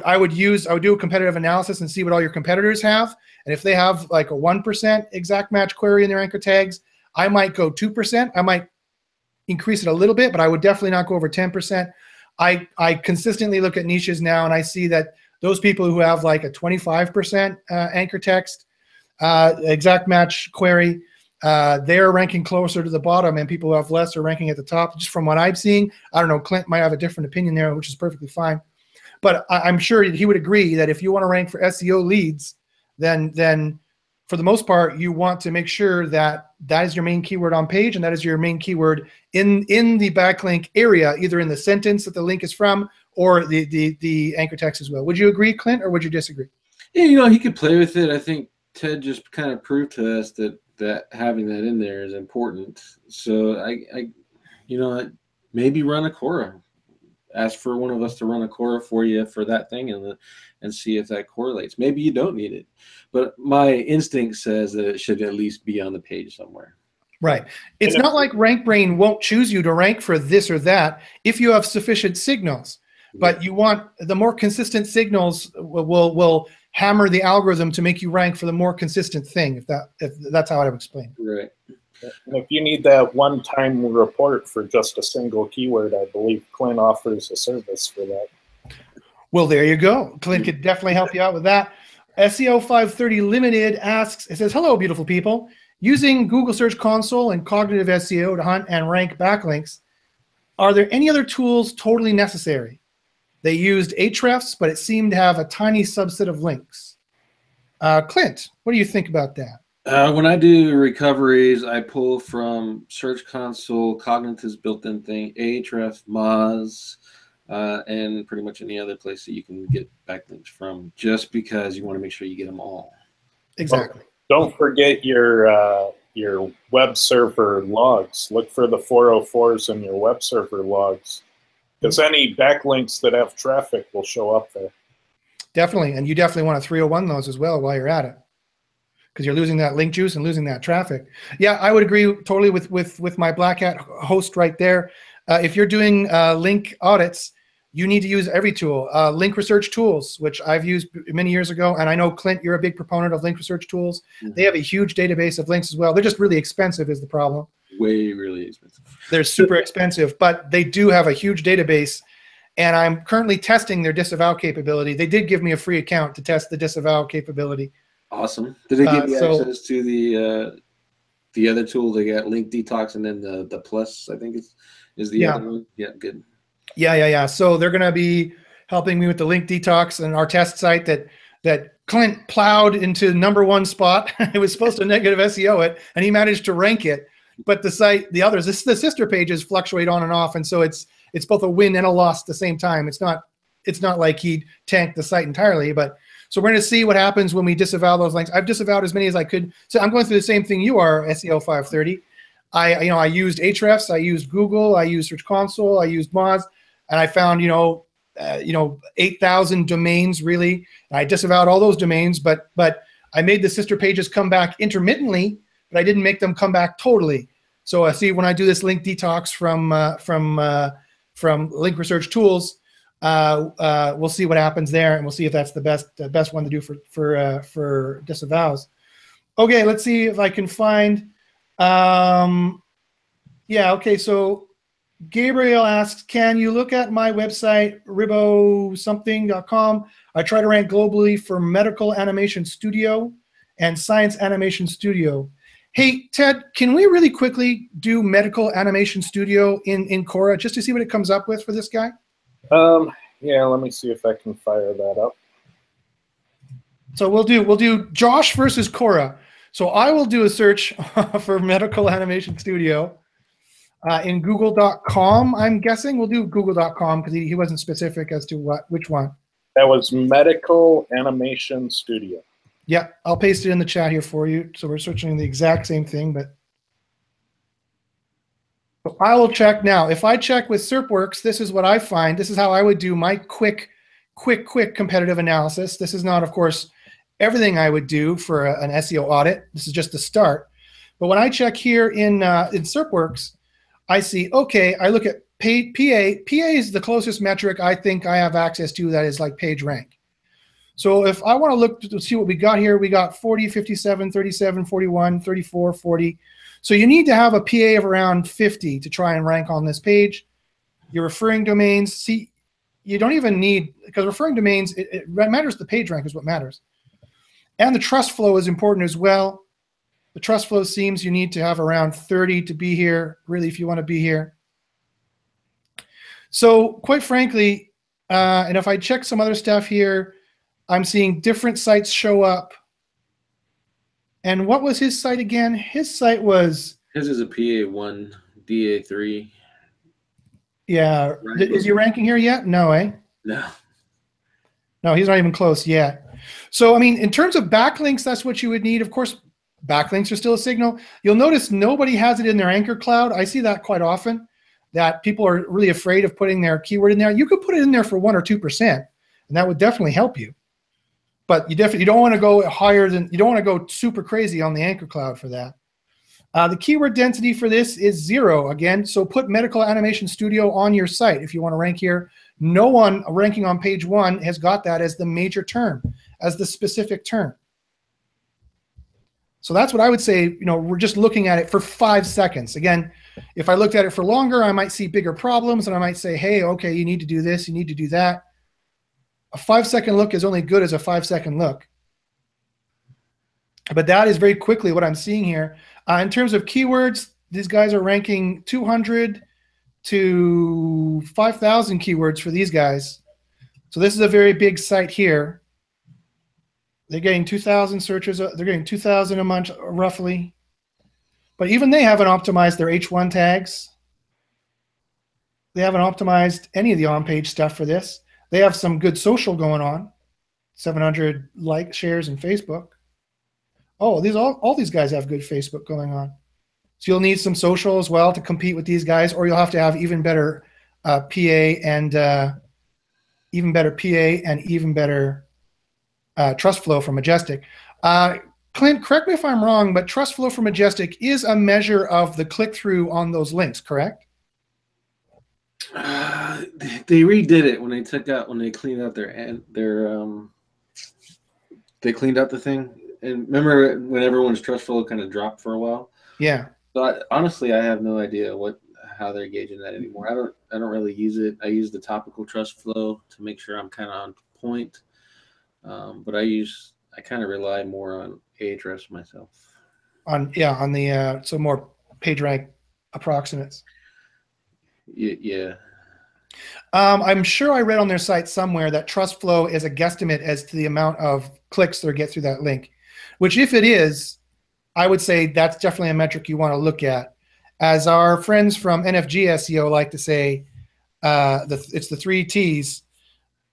A: I would do a competitive analysis and see what all your competitors have. And if they have like a 1% exact match query in their anchor tags, I might go 2%. I might increase it a little bit, but I would definitely not go over 10%. I consistently look at niches now, and I see that those people who have like a 25% anchor text exact match query, they're ranking closer to the bottom, and people who have less are ranking at the top. Just from what I'm seeing, I don't know, Clint might have a different opinion there, which is perfectly fine. But I'm sure he would agree that if you want to rank for SEO leads, then for the most part, you want to make sure that that is your main keyword on page, and that is your main keyword in the backlink area, either in the sentence that the link is from or the anchor text as well. Would you agree, Clint, or would you disagree?
B: Yeah, you know, he could play with it. I think Ted just kind of proved to us that having that in there is important. So I you know, maybe run a CORA. Ask for one of us to run a CORA for you for that thing and see if that correlates. Maybe you don't need it, but my instinct says that it should at least be on the page somewhere.
A: Right. It's not like RankBrain won't choose you to rank for this or that if you have sufficient signals, but you want the more consistent signals will hammer the algorithm to make you rank for the more consistent thing, if that's how I would explain it.
B: Right.
D: And if you need that one-time report for just a single keyword, I believe Clint offers a service for that.
A: Well, there you go. Clint could definitely help you out with that. SEO 530 Limited asks, it says, hello, beautiful people. Using Google Search Console and Cognitive SEO to hunt and rank backlinks, are there any other tools totally necessary? They used Ahrefs, but it seemed to have a tiny subset of links. Clint, what do you think about that?
B: When I do recoveries, I pull from Search Console, Cognitive's built-in thing, Ahrefs, Moz, and pretty much any other place that you can get backlinks from, just because you want to make sure you get them all.
A: Exactly.
D: Well, don't forget your web server logs. Look for the 404s in your web server logs, because any backlinks that have traffic will show up there.
A: Definitely, and you definitely want to 301 those as well while you're at it, because you're losing that link juice and losing that traffic. Yeah, I would agree totally with my Black Hat host right there. If you're doing link audits, you need to use every tool. Link research tools, which I've used many years ago, and I know, Clint, you're a big proponent of link research tools. Mm-hmm. They have a huge database of links as well. They're just really expensive is the problem.
B: Way really expensive.
A: They're super expensive, but they do have a huge database, and I'm currently testing their disavow capability. They did give me a free account to test the disavow capability.
B: Awesome. Did they give you access to the other tool? They got Link Detox, and then the Plus, I think is the other one. Yeah, good.
A: Yeah. So they're going to be helping me with the Link Detox and our test site that Clint plowed into #1 spot. It was supposed to negative SEO it, and he managed to rank it. But the site, the others, the sister pages fluctuate on and off, and so it's both a win and a loss at the same time. It's not like he tanked the site entirely, but. So we're going to see what happens when we disavow those links. I've disavowed as many as I could. So I'm going through the same thing you are, SEO 530. I used Ahrefs, I used Google, I used Search Console, I used Moz, and I found 8,000 domains really. And I disavowed all those domains, but I made the sister pages come back intermittently, but I didn't make them come back totally. So I see when I do this link detox from Link Research Tools. We'll see what happens there, and we'll see if that's the best one to do for disavows. Okay, let's see if I can find. Okay. So Gabriel asks, can you look at my website ribosomething.com? I try to rank globally for Medical Animation Studio and Science Animation Studio. Hey, Ted, can we really quickly do Medical Animation Studio in CORA just to see what it comes up with for this guy?
D: Yeah, let me see if I can fire that up.
A: So we'll do Josh versus CORA. So I will do a search for Medical Animation Studio in Google.com. I'm guessing we'll do Google.com because he wasn't specific as to which one.
D: That was Medical Animation Studio.
A: Yeah, I'll paste it in the chat here for you. So we're searching the exact same thing, but. So I will check now. If I check with SERPworks, this is what I find. This is how I would do my quick competitive analysis. This is not, of course, everything I would do for an SEO audit. This is just the start. But when I check here in SERPworks, I see, okay, I look at PA. PA is the closest metric I think I have access to that is like page rank. So if I want to look to see what we got here, we got 40, 57, 37, 41, 34, 40. So you need to have a PA of around 50 to try and rank on this page. Your referring domains, see, you don't even need, because referring domains, it matters, the page rank is what matters. And the trust flow is important as well. The trust flow seems you need to have around 30 to be here, really, if you want to be here. So quite frankly, and if I check some other stuff here, I'm seeing different sites show up. And what was his site again? His site was...
B: His is a PA1, DA3.
A: Yeah.
B: Right.
A: Is he ranking here yet? No, eh?
B: No.
A: No, he's not even close yet. So, I mean, in terms of backlinks, that's what you would need. Of course, backlinks are still a signal. You'll notice nobody has it in their anchor cloud. I see that quite often, that people are really afraid of putting their keyword in there. You could put it in there for 1 or 2%, and that would definitely help you. But you don't want to go higher than, you don't want to go super crazy on the anchor cloud for that. The keyword density for this is 0 again. So put Medical Animation Studio on your site if you want to rank here. No one ranking on page 1 has got that as the major term, as the specific term. So that's what I would say. You know, we're just looking at it for 5 seconds. Again, if I looked at it for longer, I might see bigger problems, and I might say, hey, okay, you need to do this, you need to do that. A 5-second look is only good as a 5-second look. But that is very quickly what I'm seeing here. In terms of keywords, these guys are ranking 200 to 5,000 keywords for these guys. So this is a very big site here. They're getting 2,000 searches. They're getting 2,000 a month, roughly. But even they haven't optimized their H1 tags. They haven't optimized any of the on-page stuff for this. They have some good social going on. 700 like shares in Facebook. Oh, all these guys have good Facebook going on. So you'll need some social as well to compete with these guys, or you'll have to have even better PA and even better trust flow from Majestic. Clint, correct me if I'm wrong, but trust flow from Majestic is a measure of the click-through on those links, correct?
B: They redid it when they cleaned out they cleaned out the thing. And remember when everyone's trust flow kind of dropped for a while?
A: Yeah.
B: So honestly, I have no idea how they're gauging that anymore. I don't really use it. I use the topical trust flow to make sure I'm kind of on point. But I kind of rely more on Ahrefs myself. On
A: the so more PageRank approximates.
B: Yeah.
A: I'm sure I read on their site somewhere that trust flow is a guesstimate as to the amount of clicks that get through that link, which if it is, I would say that's definitely a metric you want to look at. As our friends from NFG SEO like to say, it's the 3 T's,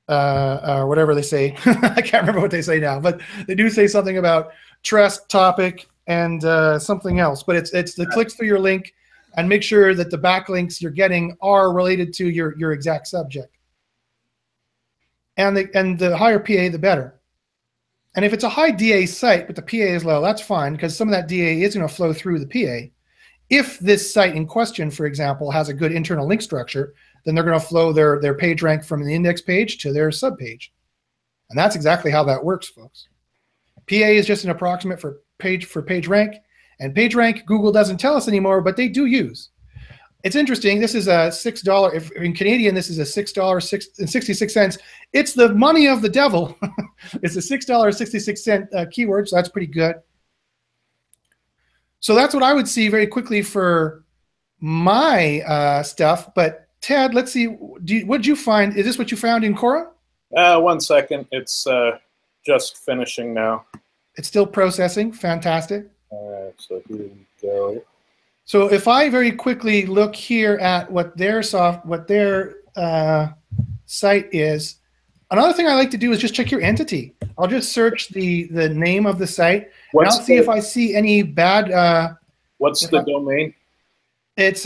A: or whatever they say. I can't remember what they say now, but they do say something about trust, topic, and something else. But it's the clicks through your link, and make sure that the backlinks you're getting are related to your exact subject. And the higher PA, the better. And if it's a high DA site, but the PA is low, that's fine, because some of that DA is going to flow through the PA. If this site in question, for example, has a good internal link structure, then they're going to flow their page rank from the index page to their subpage. And that's exactly how that works, folks. PA is just an approximate for page rank. And page rank, Google doesn't tell us anymore, but they do use. It's interesting. This is a $6. If in Canadian, this is a $6.66. It's the money of the devil. It's a $6.66 keyword, so that's pretty good. So that's what I would see very quickly for my stuff. But Ted, let's see. What did you find? Is this what you found in Cora?
D: 1 second. It's just finishing now.
A: It's still processing. Fantastic.
D: So here we go.
A: So if I very quickly look here at what their site is, another thing I like to do is just check your entity. I'll just search the name of the site, and I'll see if I see any bad.
D: What's the domain?
A: It's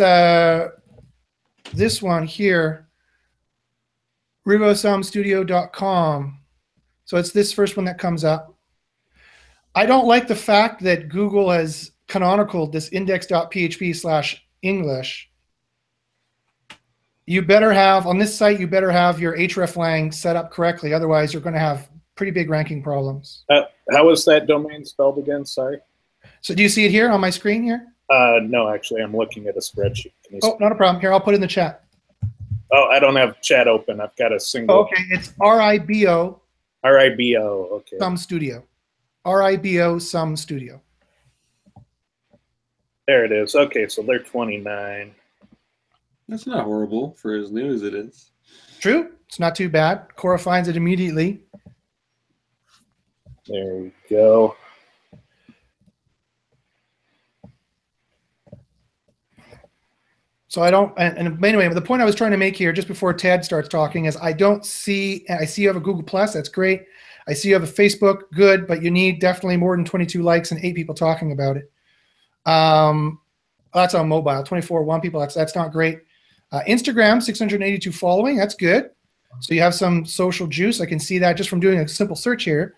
A: this one here, ribosomstudio.com. So it's this first one that comes up. I don't like the fact that Google has canonical this index.php/English. You better have, on this site, you better have your hreflang set up correctly. Otherwise, you're going to have pretty big ranking problems.
D: How is that domain spelled again? Sorry.
A: So do you see it here on my screen here?
D: No, actually, I'm looking at a spreadsheet.
A: Oh, not a problem. Here, I'll put it in the chat.
D: Oh, I don't have chat open. I've got a single.
A: Okay, it's RIBO.
D: RIBO, okay.
A: Some Studio. RIBO Some Studio.
D: There it is. Okay, so they're 29.
B: That's not horrible for as new as it is.
A: True. It's not too bad. Cora finds it immediately.
D: There we go.
A: So I don't, and anyway, the point I was trying to make here just before Ted starts talking is I see you have a Google Plus, that's great. I see you have a Facebook, good, but you need definitely more than 22 likes and 8 people talking about it. That's on mobile, 24 people, that's not great. Instagram, 682 following, that's good. So you have some social juice. I can see that just from doing a simple search here.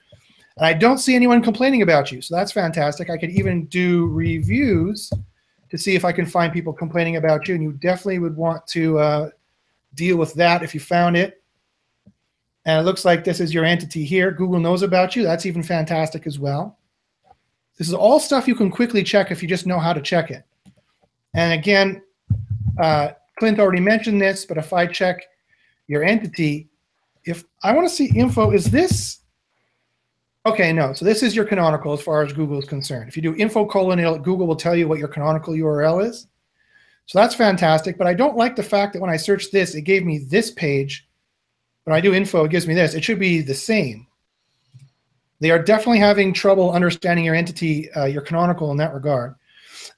A: And I don't see anyone complaining about you, so that's fantastic. I could even do reviews to see if I can find people complaining about you, and you definitely would want to deal with that if you found it. And it looks like this is your entity here. Google knows about you. That's even fantastic as well. This is all stuff you can quickly check if you just know how to check it. And again, Clint already mentioned this, but if I check your entity, if I want to see info, is this? Okay, no. So this is your canonical as far as Google is concerned. If you do info : Google will tell you what your canonical URL is. So that's fantastic. But I don't like the fact that when I search this, it gave me this page. When I do info, it gives me this. It should be the same. They are definitely having trouble understanding your entity, your canonical in that regard.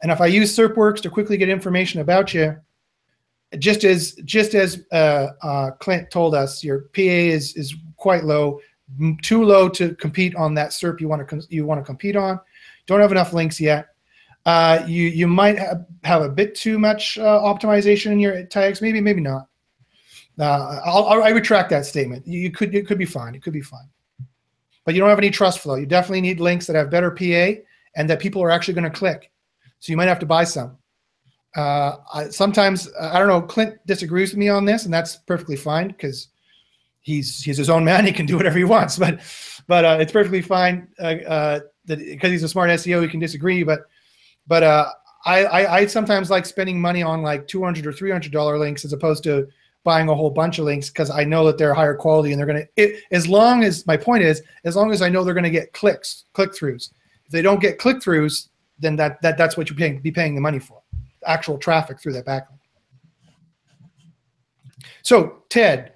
A: And if I use SERPworks to quickly get information about you, just as Clint told us, your PA is quite low. Too low to compete on that SERP you want to compete on. Don't have enough links yet. You might have a bit too much optimization in your tags. Maybe not. I retract that statement. It could be fine. It could be fine. But you don't have any trust flow. You definitely need links that have better PA and that people are actually going to click. So you might have to buy some. Sometimes I don't know. Clint disagrees with me on this, and that's perfectly fine because he's his own man. He can do whatever he wants, but it's perfectly fine that because he's a smart SEO, he can disagree. But I sometimes like spending money on like $200 or $300 links as opposed to buying a whole bunch of links because I know that they're higher quality and they're going to. As long as my point is, as long as I know they're going to get click-throughs. If they don't get click-throughs, then that's what you're be paying the money for, actual traffic through that backlink. So Ted.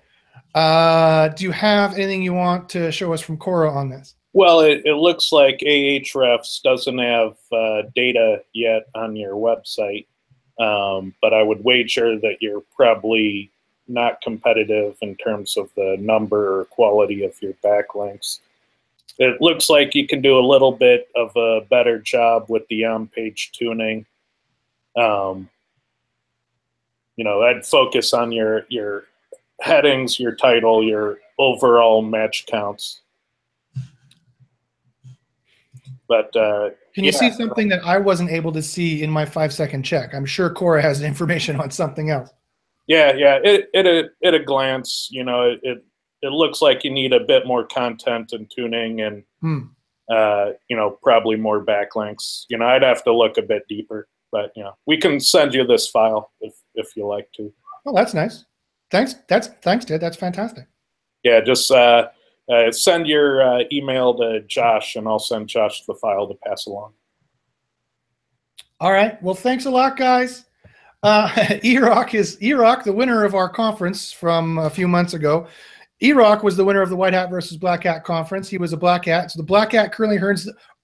A: Do you have anything you want to show us from Cora on this?
D: Well, it looks like Ahrefs doesn't have data yet on your website, but I would wager that you're probably not competitive in terms of the number or quality of your backlinks. It looks like you can do a little bit of a better job with the on-page tuning. You know, I'd focus on your headings, your title, your overall match counts. But
A: can you see something that I wasn't able to see in my 5-second check? I'm sure Cora has information on something else.
D: Yeah. At a glance, you know, it looks like you need a bit more content and tuning, and you know, probably more backlinks. You know, I'd have to look a bit deeper, but you know, we can send you this file if you like to.
A: Oh, that's nice. Thanks, Ted. That's fantastic.
D: Yeah, just send your email to Josh, and I'll send Josh the file to pass along.
A: All right. Well, thanks a lot, guys. E-Rock, the winner of our conference from a few months ago. E-Rock was the winner of the White Hat versus Black Hat conference. He was a Black Hat. So the Black Hat currently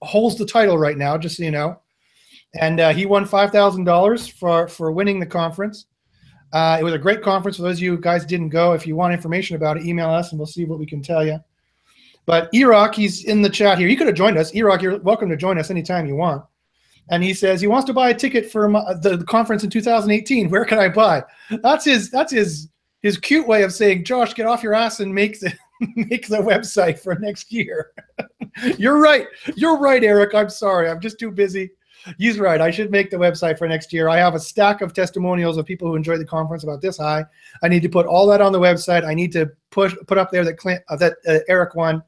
A: holds the title right now, just so you know. And he won $5,000 for winning the conference. It was a great conference. For those of you guys who didn't go, if you want information about it, email us and we'll see what we can tell you. But E-Rock, he's in the chat here. He could have joined us. E-Rock, you're welcome to join us anytime you want. And he says he wants to buy a ticket for the conference in 2018. Where can I buy? That's his cute way of saying, Josh, get off your ass and make the website for next year. You're right, Eric. I'm sorry. I'm just too busy. He's right. I should make the website for next year. I have a stack of testimonials of people who enjoyed the conference about this high. I need to put all that on the website. I need to put up there that Eric won,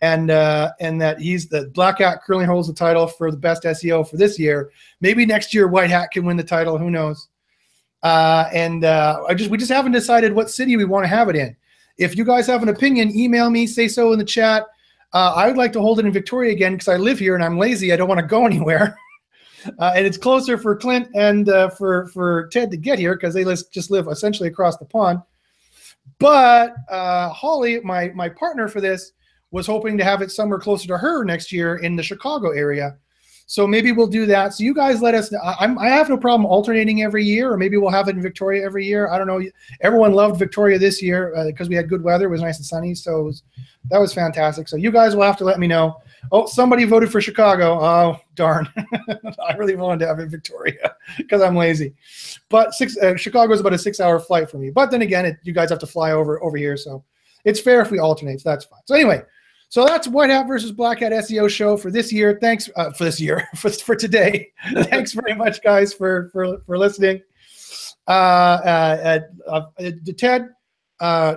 A: and that he's the Black Hat currently holds the title for the best SEO for this year. Maybe next year White Hat can win the title. Who knows? We just haven't decided what city we want to have it in. If you guys have an opinion, email me. Say so in the chat. I would like to hold it in Victoria again because I live here and I'm lazy. I don't want to go anywhere. And it's closer for Clint and for Ted to get here because they just live essentially across the pond. But Holly, my partner for this, was hoping to have it somewhere closer to her next year in the Chicago area. So maybe we'll do that. So you guys let us know. I have no problem alternating every year, or maybe we'll have it in Victoria every year. I don't know. Everyone loved Victoria this year because we had good weather. It was nice and sunny. So that was fantastic. So you guys will have to let me know. Oh, somebody voted for Chicago. Oh, darn. I really wanted to have it in Victoria because I'm lazy. But Chicago is about a 6-hour flight for me. But then again, you guys have to fly over here. So it's fair if we alternate. So that's fine. So anyway. So that's White Hat versus Black Hat SEO show for this year. Thanks for today. Thanks very much, guys, for listening. Ted,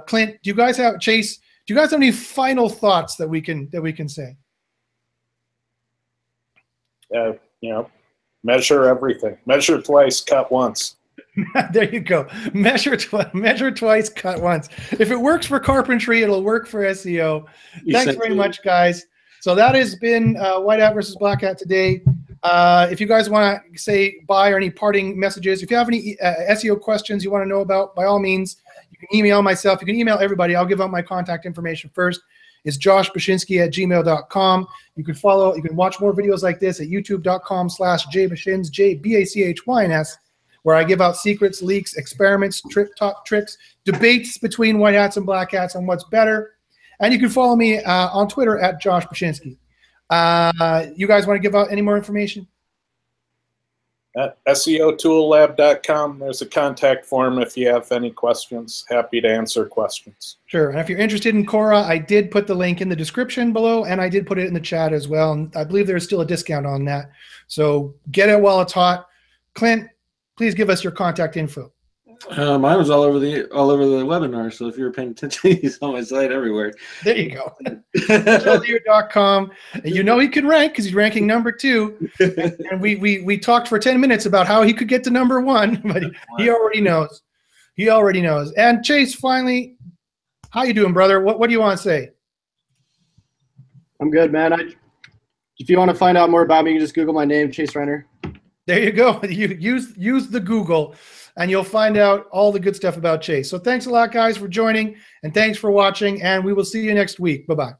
A: Clint, do you guys have Chase? Do you guys have any final thoughts that we can say?
D: Measure everything. Measure twice, cut once.
A: There you go. Measure twice, cut once. If it works for carpentry, it'll work for SEO. Thanks very much, guys. So that has been White Hat versus Black Hat today. If you guys want to say bye or any parting messages, if you have any SEO questions you want to know about, by all means, you can email myself. You can email everybody. I'll give out my contact information first. It's joshbachynski@gmail.com. You can watch more videos like this at youtube.com/jbachins, JBACHYNS, where I give out secrets, leaks, experiments, top tricks, debates between white hats and black hats on what's better. And you can follow me on Twitter at joshbachynski. You guys want to give out any more information?
D: At SEOtoollab.com, there's a contact form if you have any questions. Happy to answer questions.
A: Sure. And if you're interested in CORA, I did put the link in the description below, and I did put it in the chat as well. And I believe there's still a discount on that. So get it while it's hot. Clint, please give us your contact info.
B: Mine was all over the webinar, so if you were paying attention, he's on my site everywhere.
A: There you go. JoeLear.com. You know he can rank because he's ranking #2. And we talked for 10 minutes about how he could get to #1, but he already knows. He already knows. And Chase, finally, how you doing, brother? What do you want to say?
E: I'm good, man. If you want to find out more about me, you can just Google my name, Chase Renner.
A: There you go. You use the Google, and you'll find out all the good stuff about Chase. So thanks a lot, guys, for joining, and thanks for watching, and we will see you next week. Bye-bye.